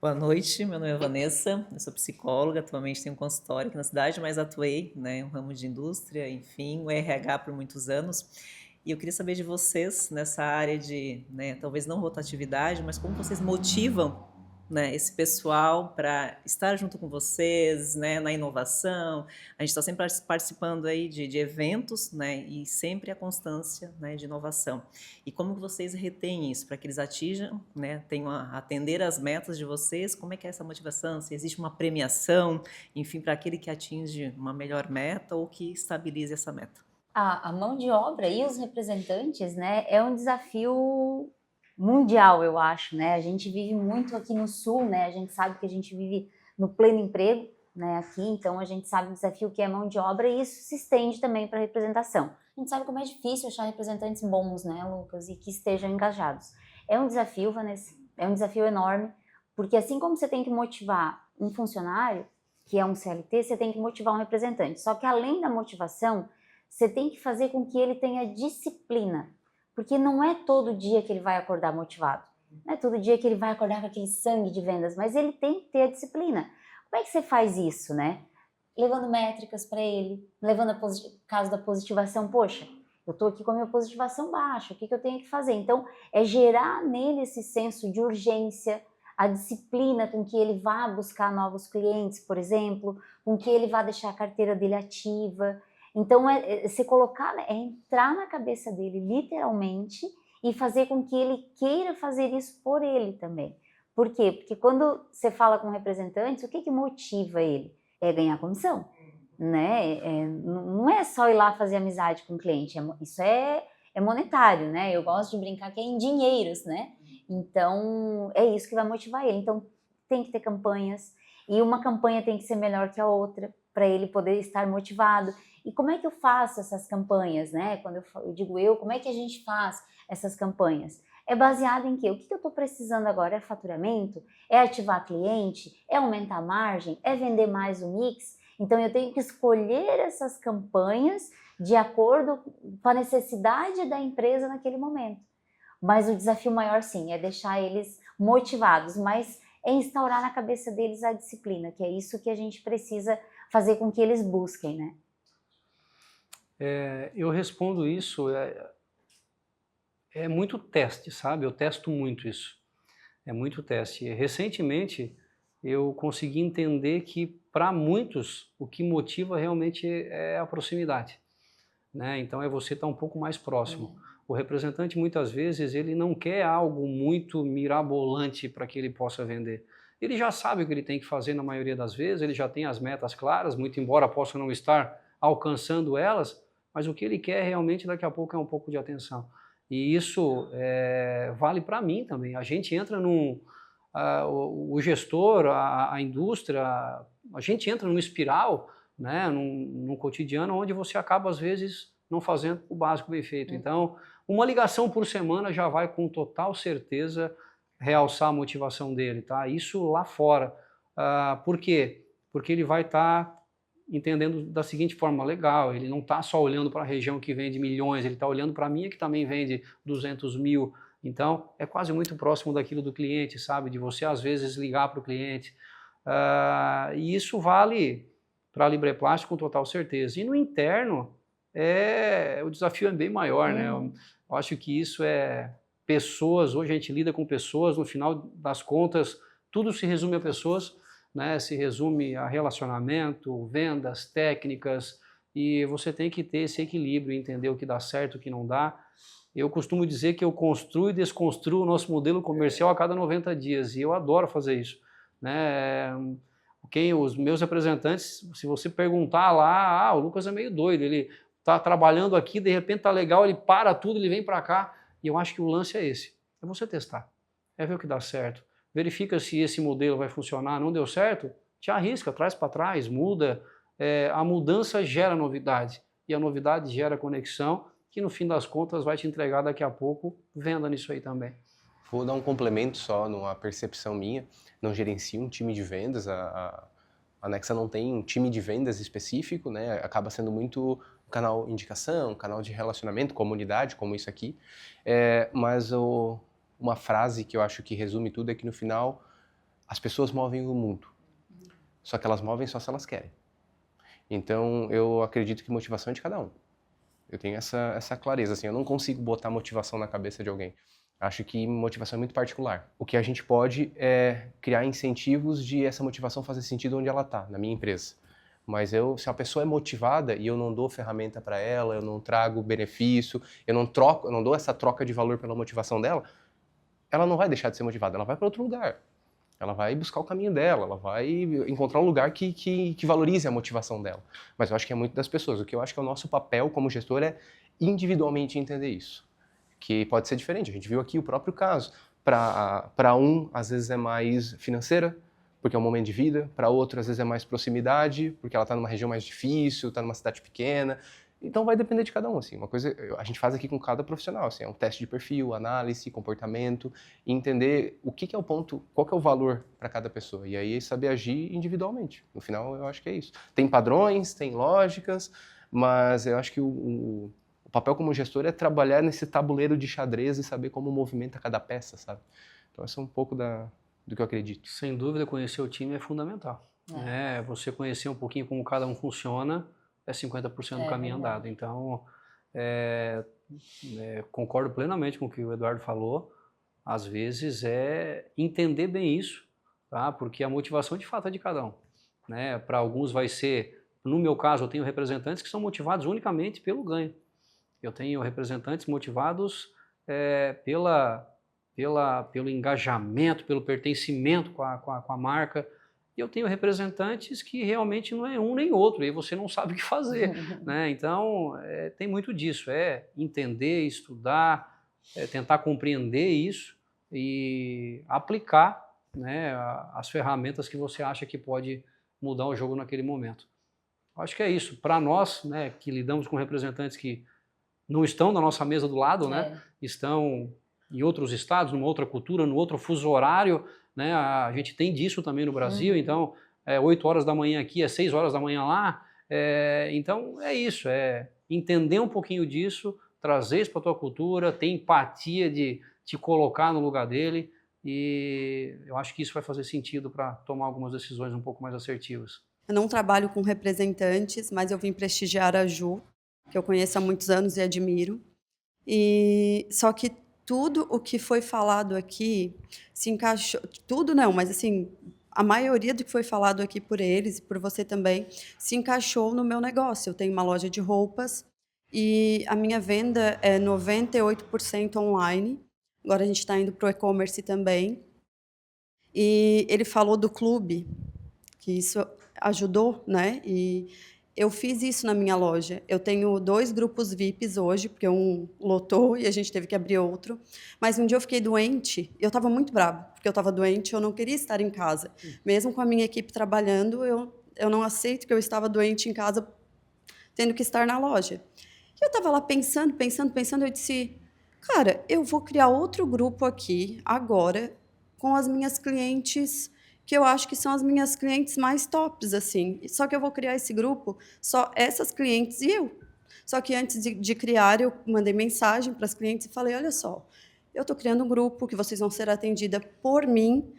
Boa noite, meu nome é Vanessa, eu sou psicóloga, atualmente tenho um consultório aqui na cidade, mas atuei, né, no ramo de indústria, enfim, o RH por muitos anos. E eu queria saber de vocês nessa área de, né, talvez não rotatividade, mas como vocês motivam, né, esse pessoal para estar junto com vocês, né, na inovação. A gente está sempre participando aí de eventos, né, e sempre a constância, né, de inovação. E como que vocês retêm isso para que eles atinjam, né, tenham a atender as metas de vocês? Como é que é essa motivação? Se existe uma premiação, enfim, para aquele que atinge uma melhor meta ou que estabilize essa meta? A mão de obra e os representantes, né, é um desafio mundial, eu acho, né? A gente vive muito aqui no Sul, né? A gente sabe que a gente vive no pleno emprego, né? Aqui, então a gente sabe o desafio que é mão de obra e isso se estende também para a representação. A gente sabe como é difícil achar representantes bons, né, Lucas, e que estejam engajados. É um desafio, Vanessa, é um desafio enorme, porque assim como você tem que motivar um funcionário, que é um CLT, você tem que motivar um representante. Só que além da motivação, você tem que fazer com que ele tenha disciplina. Porque não é todo dia que ele vai acordar motivado, não é todo dia que ele vai acordar com aquele sangue de vendas, mas ele tem que ter a disciplina. Como é que você faz isso, né? Levando métricas para ele, levando o caso da positivação. Poxa, eu estou aqui com a minha positivação baixa, o que eu tenho que fazer? Então, é gerar nele esse senso de urgência, a disciplina com que ele vá buscar novos clientes, por exemplo, com que ele vá deixar a carteira dele ativa. Então, se colocar, é entrar na cabeça dele, literalmente, e fazer com que ele queira fazer isso por ele também. Por quê? Porque quando você fala com representantes, o que motiva ele? É ganhar comissão, né? Não é só ir lá fazer amizade com o cliente, isso é monetário, né? Eu gosto de brincar que é em dinheiros, né? Então, é isso que vai motivar ele. Então, tem que ter campanhas. E uma campanha tem que ser melhor que a outra, para ele poder estar motivado. E como é que eu faço essas campanhas, né? Quando eu digo como é que a gente faz essas campanhas? É baseado em quê? O que eu estou precisando agora? É faturamento? É ativar cliente? É aumentar a margem? É vender mais o mix? Então eu tenho que escolher essas campanhas de acordo com a necessidade da empresa naquele momento. Mas o desafio maior, sim, é deixar eles motivados, mas é instaurar na cabeça deles a disciplina, que é isso que a gente precisa fazer com que eles busquem, né? Eu respondo isso, é muito teste, sabe? Eu testo muito isso, é muito teste. Recentemente, eu consegui entender que, para muitos, o que motiva realmente é a proximidade, né? Então, é você estar um pouco mais próximo. O representante, muitas vezes, ele não quer algo muito mirabolante para que ele possa vender. Ele já sabe o que ele tem que fazer na maioria das vezes, ele já tem as metas claras, muito embora possa não estar alcançando elas, mas o que ele quer realmente daqui a pouco é um pouco de atenção. E isso vale para mim também. A gente entra o gestor, a indústria, a gente entra numa espiral, né, num cotidiano onde você acaba, às vezes, não fazendo o básico bem feito. Então, uma ligação por semana já vai com total certeza realçar a motivação dele, tá? Isso lá fora. Por quê? Porque ele vai estar entendendo da seguinte forma: legal, ele não está só olhando para a região que vende milhões, ele está olhando para a minha que também vende 200 mil. Então, é quase muito próximo daquilo do cliente, sabe? De você, às vezes, ligar para o cliente. E isso vale para a Libreplástico com total certeza. E no interno, o desafio é bem maior, né? Eu acho que isso pessoas, hoje a gente lida com pessoas, no final das contas, tudo se resume a pessoas, né? Se resume a relacionamento, vendas, técnicas, e você tem que ter esse equilíbrio, entender o que dá certo, o que não dá. Eu costumo dizer que eu construo e desconstruo o nosso modelo comercial a cada 90 dias, e eu adoro fazer isso, né? Os meus representantes, se você perguntar lá, o Lucas é meio doido, ele está trabalhando aqui, de repente está legal, ele para tudo, ele vem para cá, e eu acho que o lance é esse, é você testar, é ver o que dá certo, verifica se esse modelo vai funcionar, não deu certo, te arrisca, traz para trás, muda. A mudança gera novidade, e a novidade gera conexão, que no fim das contas vai te entregar daqui a pouco venda nisso aí também. Vou dar um complemento só numa percepção minha, não gerencio um time de vendas, a Nexa não tem um time de vendas específico, né? Acaba sendo muito um canal indicação, um canal de relacionamento, comunidade, como isso aqui, mas uma frase que eu acho que resume tudo é que no final as pessoas movem o mundo, só que elas movem só se elas querem. Então eu acredito que motivação é de cada um. Eu tenho essa clareza, assim, eu não consigo botar motivação na cabeça de alguém. Acho que motivação é muito particular. O que a gente pode é criar incentivos de essa motivação fazer sentido onde ela está, na minha empresa. Mas se a pessoa é motivada e eu não dou ferramenta para ela, eu não trago benefício, eu não dou essa troca de valor pela motivação dela, ela não vai deixar de ser motivada, ela vai para outro lugar. Ela vai buscar o caminho dela, ela vai encontrar um lugar que valorize a motivação dela. Mas eu acho que é muito das pessoas. O que eu acho que é o nosso papel como gestor é individualmente entender isso. Que pode ser diferente. A gente viu aqui o próprio caso. Para um, às vezes é mais financeira, porque é um momento de vida. Para outro, às vezes é mais proximidade, porque ela está numa região mais difícil, está numa cidade pequena. Então vai depender de cada um, assim. Uma coisa a gente faz aqui com cada profissional, assim, é um teste de perfil, análise, comportamento, e entender o que é o ponto, qual que é o valor para cada pessoa, e aí saber agir individualmente. No final, eu acho que é isso. Tem padrões, tem lógicas, mas eu acho que o papel como gestor é trabalhar nesse tabuleiro de xadrez e saber como movimenta cada peça, sabe? Então, esse é um pouco do que eu acredito. Sem dúvida, conhecer o time é fundamental. Você conhecer um pouquinho como cada um funciona, é 50% do caminho andado. Então, concordo plenamente com o que o Eduardo falou. Às vezes é entender bem isso, tá? Porque a motivação de fato é de cada um, né? Para alguns vai ser, no meu caso, eu tenho representantes que são motivados unicamente pelo ganho. Eu tenho representantes motivados pelo engajamento, pelo pertencimento com a marca. E eu tenho representantes que realmente não é um nem outro, e você não sabe o que fazer, né? Então, tem muito disso, entender, estudar, tentar compreender isso e aplicar né, as ferramentas que você acha que pode mudar o jogo naquele momento. Acho que é isso. Para nós, né, que lidamos com representantes que não estão na nossa mesa do lado, né, estão em outros estados, numa outra cultura, num outro fuso horário, né, a gente tem disso também no Brasil, então é 8 horas da manhã aqui, é 6 horas da manhã lá, então é isso, é entender um pouquinho disso, trazer isso para a tua cultura, ter empatia de te colocar no lugar dele, e eu acho que isso vai fazer sentido para tomar algumas decisões um pouco mais assertivas. Eu não trabalho com representantes, mas eu vim prestigiar a Ju, que eu conheço há muitos anos e admiro. E só que tudo o que foi falado aqui se encaixou, tudo não, mas assim, a maioria do que foi falado aqui por eles e por você também se encaixou no meu negócio. Eu tenho uma loja de roupas e a minha venda é 98% online. Agora a gente está indo para o e-commerce também. E ele falou do clube, que isso ajudou, né? E eu fiz isso na minha loja. Eu tenho 2 grupos VIPs hoje, porque um lotou e a gente teve que abrir outro. Mas um dia eu fiquei doente, e eu estava muito brava, porque eu estava doente, eu não queria estar em casa. Mesmo com a minha equipe trabalhando, eu não aceito que eu estava doente em casa, tendo que estar na loja. E eu estava lá pensando, eu disse, cara, eu vou criar outro grupo aqui, agora, com as minhas clientes, que eu acho que são as minhas clientes mais tops, assim. Só que eu vou criar esse grupo, só essas clientes e eu. Só que antes de criar, eu mandei mensagem para as clientes e falei, olha só, eu estou criando um grupo que vocês vão ser atendidas por mim.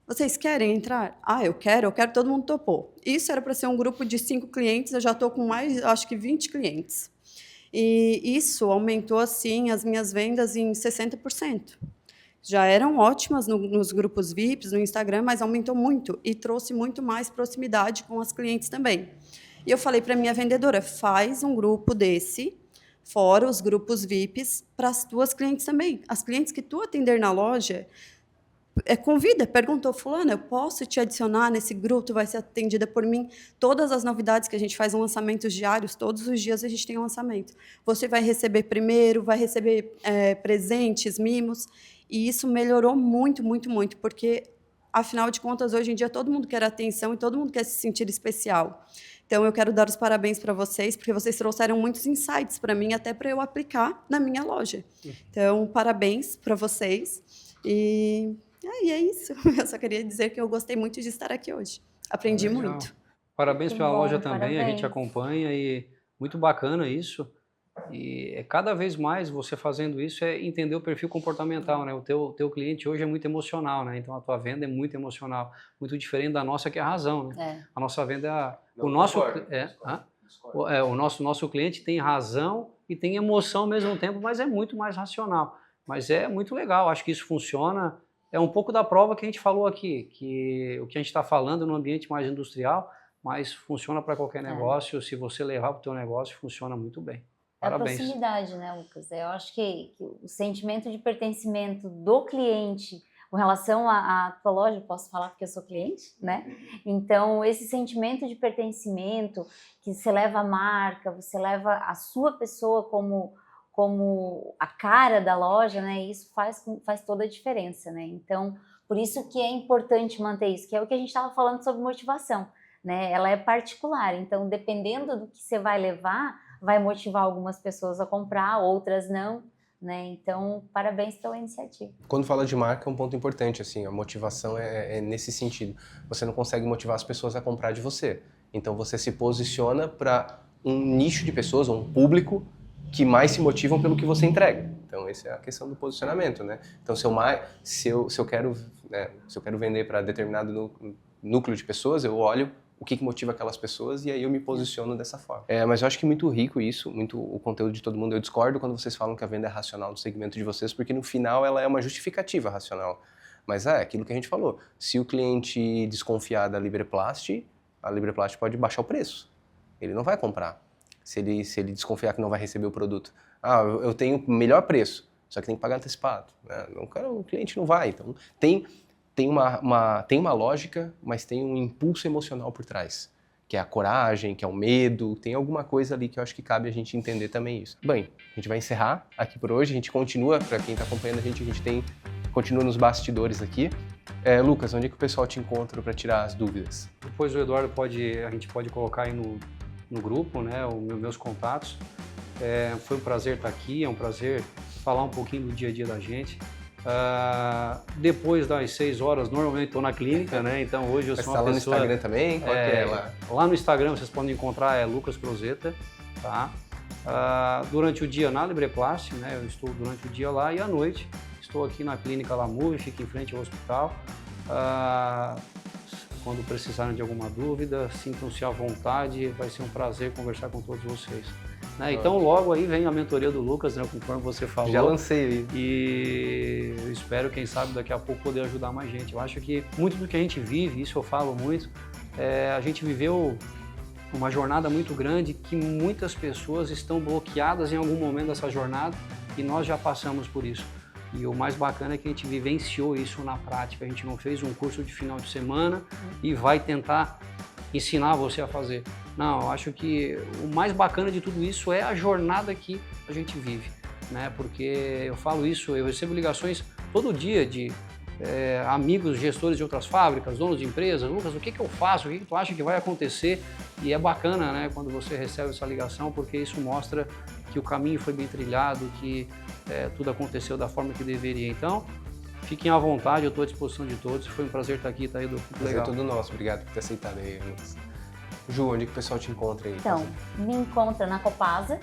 Vocês querem entrar? Ah, eu quero, todo mundo topou. Isso era para ser um grupo de 5 clientes, eu já estou com mais, acho que 20 clientes. E isso aumentou, assim, as minhas vendas em 60%. Já eram ótimas nos grupos VIPs, no Instagram, mas aumentou muito e trouxe muito mais proximidade com as clientes também. E eu falei para a minha vendedora, faz um grupo desse, fora os grupos VIPs, para as tuas clientes também. As clientes que tu atender na loja, convida, perguntou, fulana, eu posso te adicionar nesse grupo, tu vai ser atendida por mim. Todas as novidades que a gente faz, lançamentos diários, todos os dias a gente tem um lançamento. Você vai receber primeiro, vai receber presentes, mimos, e isso melhorou muito, muito, muito, porque, afinal de contas, hoje em dia todo mundo quer atenção e todo mundo quer se sentir especial. Então, eu quero dar os parabéns para vocês, porque vocês trouxeram muitos insights para mim, até para eu aplicar na minha loja. Então, parabéns para vocês. E é isso. Eu só queria dizer que eu gostei muito de estar aqui hoje. Aprendi muito. Parabéns pela loja também, parabéns. A gente acompanha e muito bacana isso. E cada vez mais você fazendo isso é entender o perfil comportamental, né? O teu cliente hoje é muito emocional, né? Então a tua venda é muito emocional, muito diferente da nossa que é a razão, né? A nossa venda o nosso cliente tem razão e tem emoção ao mesmo tempo, mas é muito mais racional. Mas é muito legal, acho que isso funciona. É um pouco da prova que a gente falou aqui, que o que a gente está falando no ambiente mais industrial, mas funciona para qualquer negócio. Se você levar para o teu negócio, funciona muito bem. Parabéns. É a proximidade, né, Lucas? Eu acho que o sentimento de pertencimento do cliente com relação à tua loja, posso falar porque eu sou cliente, né? Então, esse sentimento de pertencimento, que você leva a marca, você leva a sua pessoa como a cara da loja, né? Isso faz toda a diferença, né? Então, por isso que é importante manter isso, que é o que a gente estava falando sobre motivação, né? Ela é particular, então, dependendo do que você vai levar, vai motivar algumas pessoas a comprar, outras não, né? Então, parabéns pela iniciativa. Quando fala de marca, é um ponto importante, assim, a motivação é nesse sentido. Você não consegue motivar as pessoas a comprar de você. Então, você se posiciona para um nicho de pessoas, ou um público, que mais se motivam pelo que você entrega. Então, essa é a questão do posicionamento, né? Então, se eu quero vender para determinado núcleo de pessoas, eu olho o que motiva aquelas pessoas e aí eu me posiciono dessa forma. Mas eu acho que muito rico isso, muito o conteúdo de todo mundo. Eu discordo quando vocês falam que a venda é racional no segmento de vocês, porque no final ela é uma justificativa racional. Mas é aquilo que a gente falou. Se o cliente desconfiar da Libraplast, a Libraplast pode baixar o preço. Ele não vai comprar. Se ele desconfiar que não vai receber o produto. Eu tenho o melhor preço, só que tem que pagar antecipado. Né? O cliente não vai. Então, tem uma lógica, mas tem um impulso emocional por trás, que é a coragem, que é o medo, tem alguma coisa ali que eu acho que cabe a gente entender também isso. Bem, a gente vai encerrar aqui por hoje, a gente continua, para quem está acompanhando a gente continua nos bastidores aqui, Lucas, onde é que o pessoal te encontra para tirar as dúvidas? Depois o Eduardo a gente pode colocar aí no grupo, né, os meus contatos. Foi um prazer estar aqui, é um prazer falar um pouquinho do dia a dia da gente. Depois das 6 horas, normalmente estou na clínica, né? Então hoje eu sou uma pessoa... Você está lá no Instagram também? Qual que é lá? Lá no Instagram vocês podem encontrar Lucas Crozeta, tá? Durante o dia na Libreplast, né? Eu estou durante o dia lá e à noite estou aqui na clínica Lamove, fica em frente ao hospital. Quando precisarem de alguma dúvida, sintam-se à vontade, vai ser um prazer conversar com todos vocês. Né? Então logo aí vem a mentoria do Lucas, né, conforme você falou. Já lancei aí. E eu espero, quem sabe, daqui a pouco poder ajudar mais gente. Eu acho que muito do que a gente vive, isso eu falo muito, a gente viveu uma jornada muito grande que muitas pessoas estão bloqueadas em algum momento dessa jornada e nós já passamos por isso. E o mais bacana é que a gente vivenciou isso na prática. A gente não fez um curso de final de semana e vai tentar ensinar você a fazer. Não, eu acho que o mais bacana de tudo isso é a jornada que a gente vive, né? Porque eu falo isso, eu recebo ligações todo dia de amigos, gestores de outras fábricas, donos de empresas. Lucas, o que eu faço? O que tu acha que vai acontecer? E é bacana, né, quando você recebe essa ligação, porque isso mostra que o caminho foi bem trilhado, que tudo aconteceu da forma que deveria. Então, fiquem à vontade, eu estou à disposição de todos. Foi um prazer estar aqui, Edu. Prazer é todo nosso. Obrigado por ter aceitado aí, Lucas. Ju, onde que o pessoal te encontra aí? Então, me encontra na Copasa,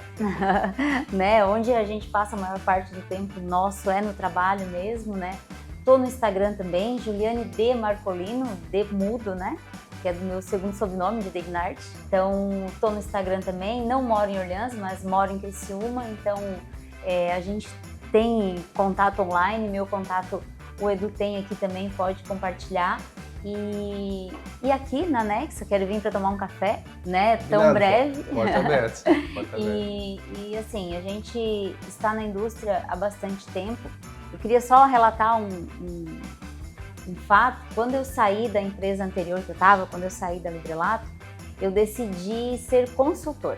né, onde a gente passa a maior parte do tempo nosso no trabalho mesmo, né. Tô no Instagram também, Juliane D. Marcolino, D mudo, né, que é do meu segundo sobrenome, de Degnart. Então, tô no Instagram também, não moro em Orleans, mas moro em Criciúma, então a gente tem contato online, meu contato o Edu tem aqui também, pode compartilhar. E aqui na Nexa, quero vir para tomar um café, né? Tão breve. Porta aberta. E assim, a gente está na indústria há bastante tempo. Eu queria só relatar um fato. Quando eu saí da empresa anterior que eu estava, quando eu saí da Librelato, eu decidi ser consultor.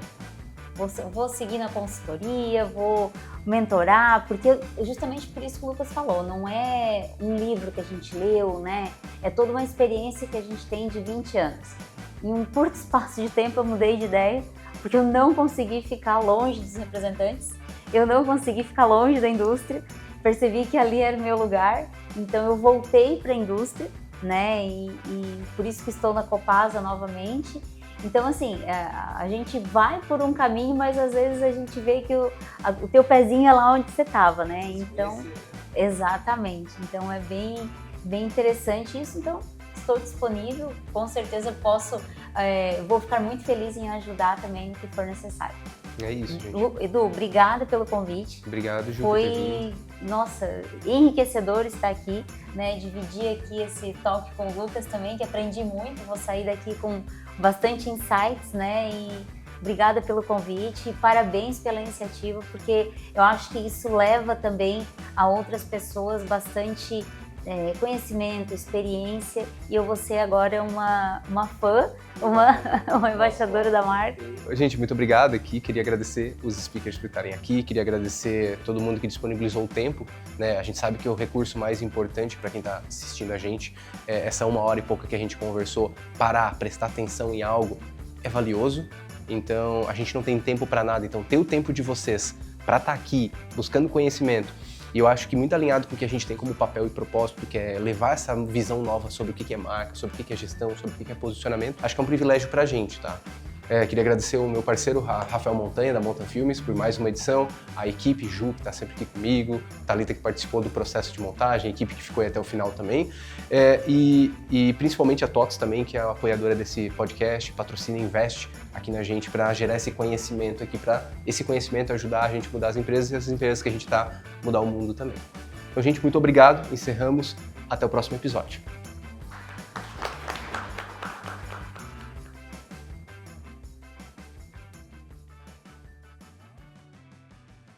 Vou seguir na consultoria, vou mentorar, porque justamente por isso que o Lucas falou, não é um livro que a gente leu, né? É toda uma experiência que a gente tem de 20 anos. Em um curto espaço de tempo eu mudei de ideia, porque eu não consegui ficar longe dos representantes, eu não consegui ficar longe da indústria, percebi que ali era o meu lugar, então eu voltei para a indústria, né? E por isso que estou na Copasa novamente. Então, assim, a gente vai por um caminho, mas às vezes a gente vê que o teu pezinho é lá onde você estava, né? Então, exatamente. Então, é bem interessante isso. Então, estou disponível, com certeza posso, vou ficar muito feliz em ajudar também no que for necessário. É isso, gente. Edu, obrigada pelo convite. Obrigado, Ju. Foi, nossa, enriquecedor estar aqui, né? Dividir aqui esse talk com o Lucas também, que aprendi muito. Vou sair daqui com bastante insights, né? E obrigada pelo convite e parabéns pela iniciativa, porque eu acho que isso leva também a outras pessoas bastante conhecimento, experiência, e eu vou ser agora uma fã, uma embaixadora da marca. Gente, muito obrigado aqui, queria agradecer os speakers por estarem aqui, queria agradecer todo mundo que disponibilizou o tempo, né? A gente sabe que o recurso mais importante para quem está assistindo a gente, essa 1 hora e pouca que a gente conversou, parar, prestar atenção em algo, é valioso, então a gente não tem tempo para nada, então ter o tempo de vocês para estar aqui, buscando conhecimento. E eu acho que muito alinhado com o que a gente tem como papel e propósito, que é levar essa visão nova sobre o que é marca, sobre o que é gestão, sobre o que é posicionamento, acho que é um privilégio pra gente, tá? Queria agradecer o meu parceiro, Rafael Montanha, da Montan Filmes, por mais uma edição, a equipe Ju, que está sempre aqui comigo, Thalita, que participou do processo de montagem, a equipe que ficou aí até o final também, e principalmente a TOTS também, que é a apoiadora desse podcast, patrocina e investe aqui na gente para gerar esse conhecimento aqui, para esse conhecimento ajudar a gente a mudar as empresas e as empresas que a gente está mudar o mundo também. Então, gente, muito obrigado, encerramos, até o próximo episódio.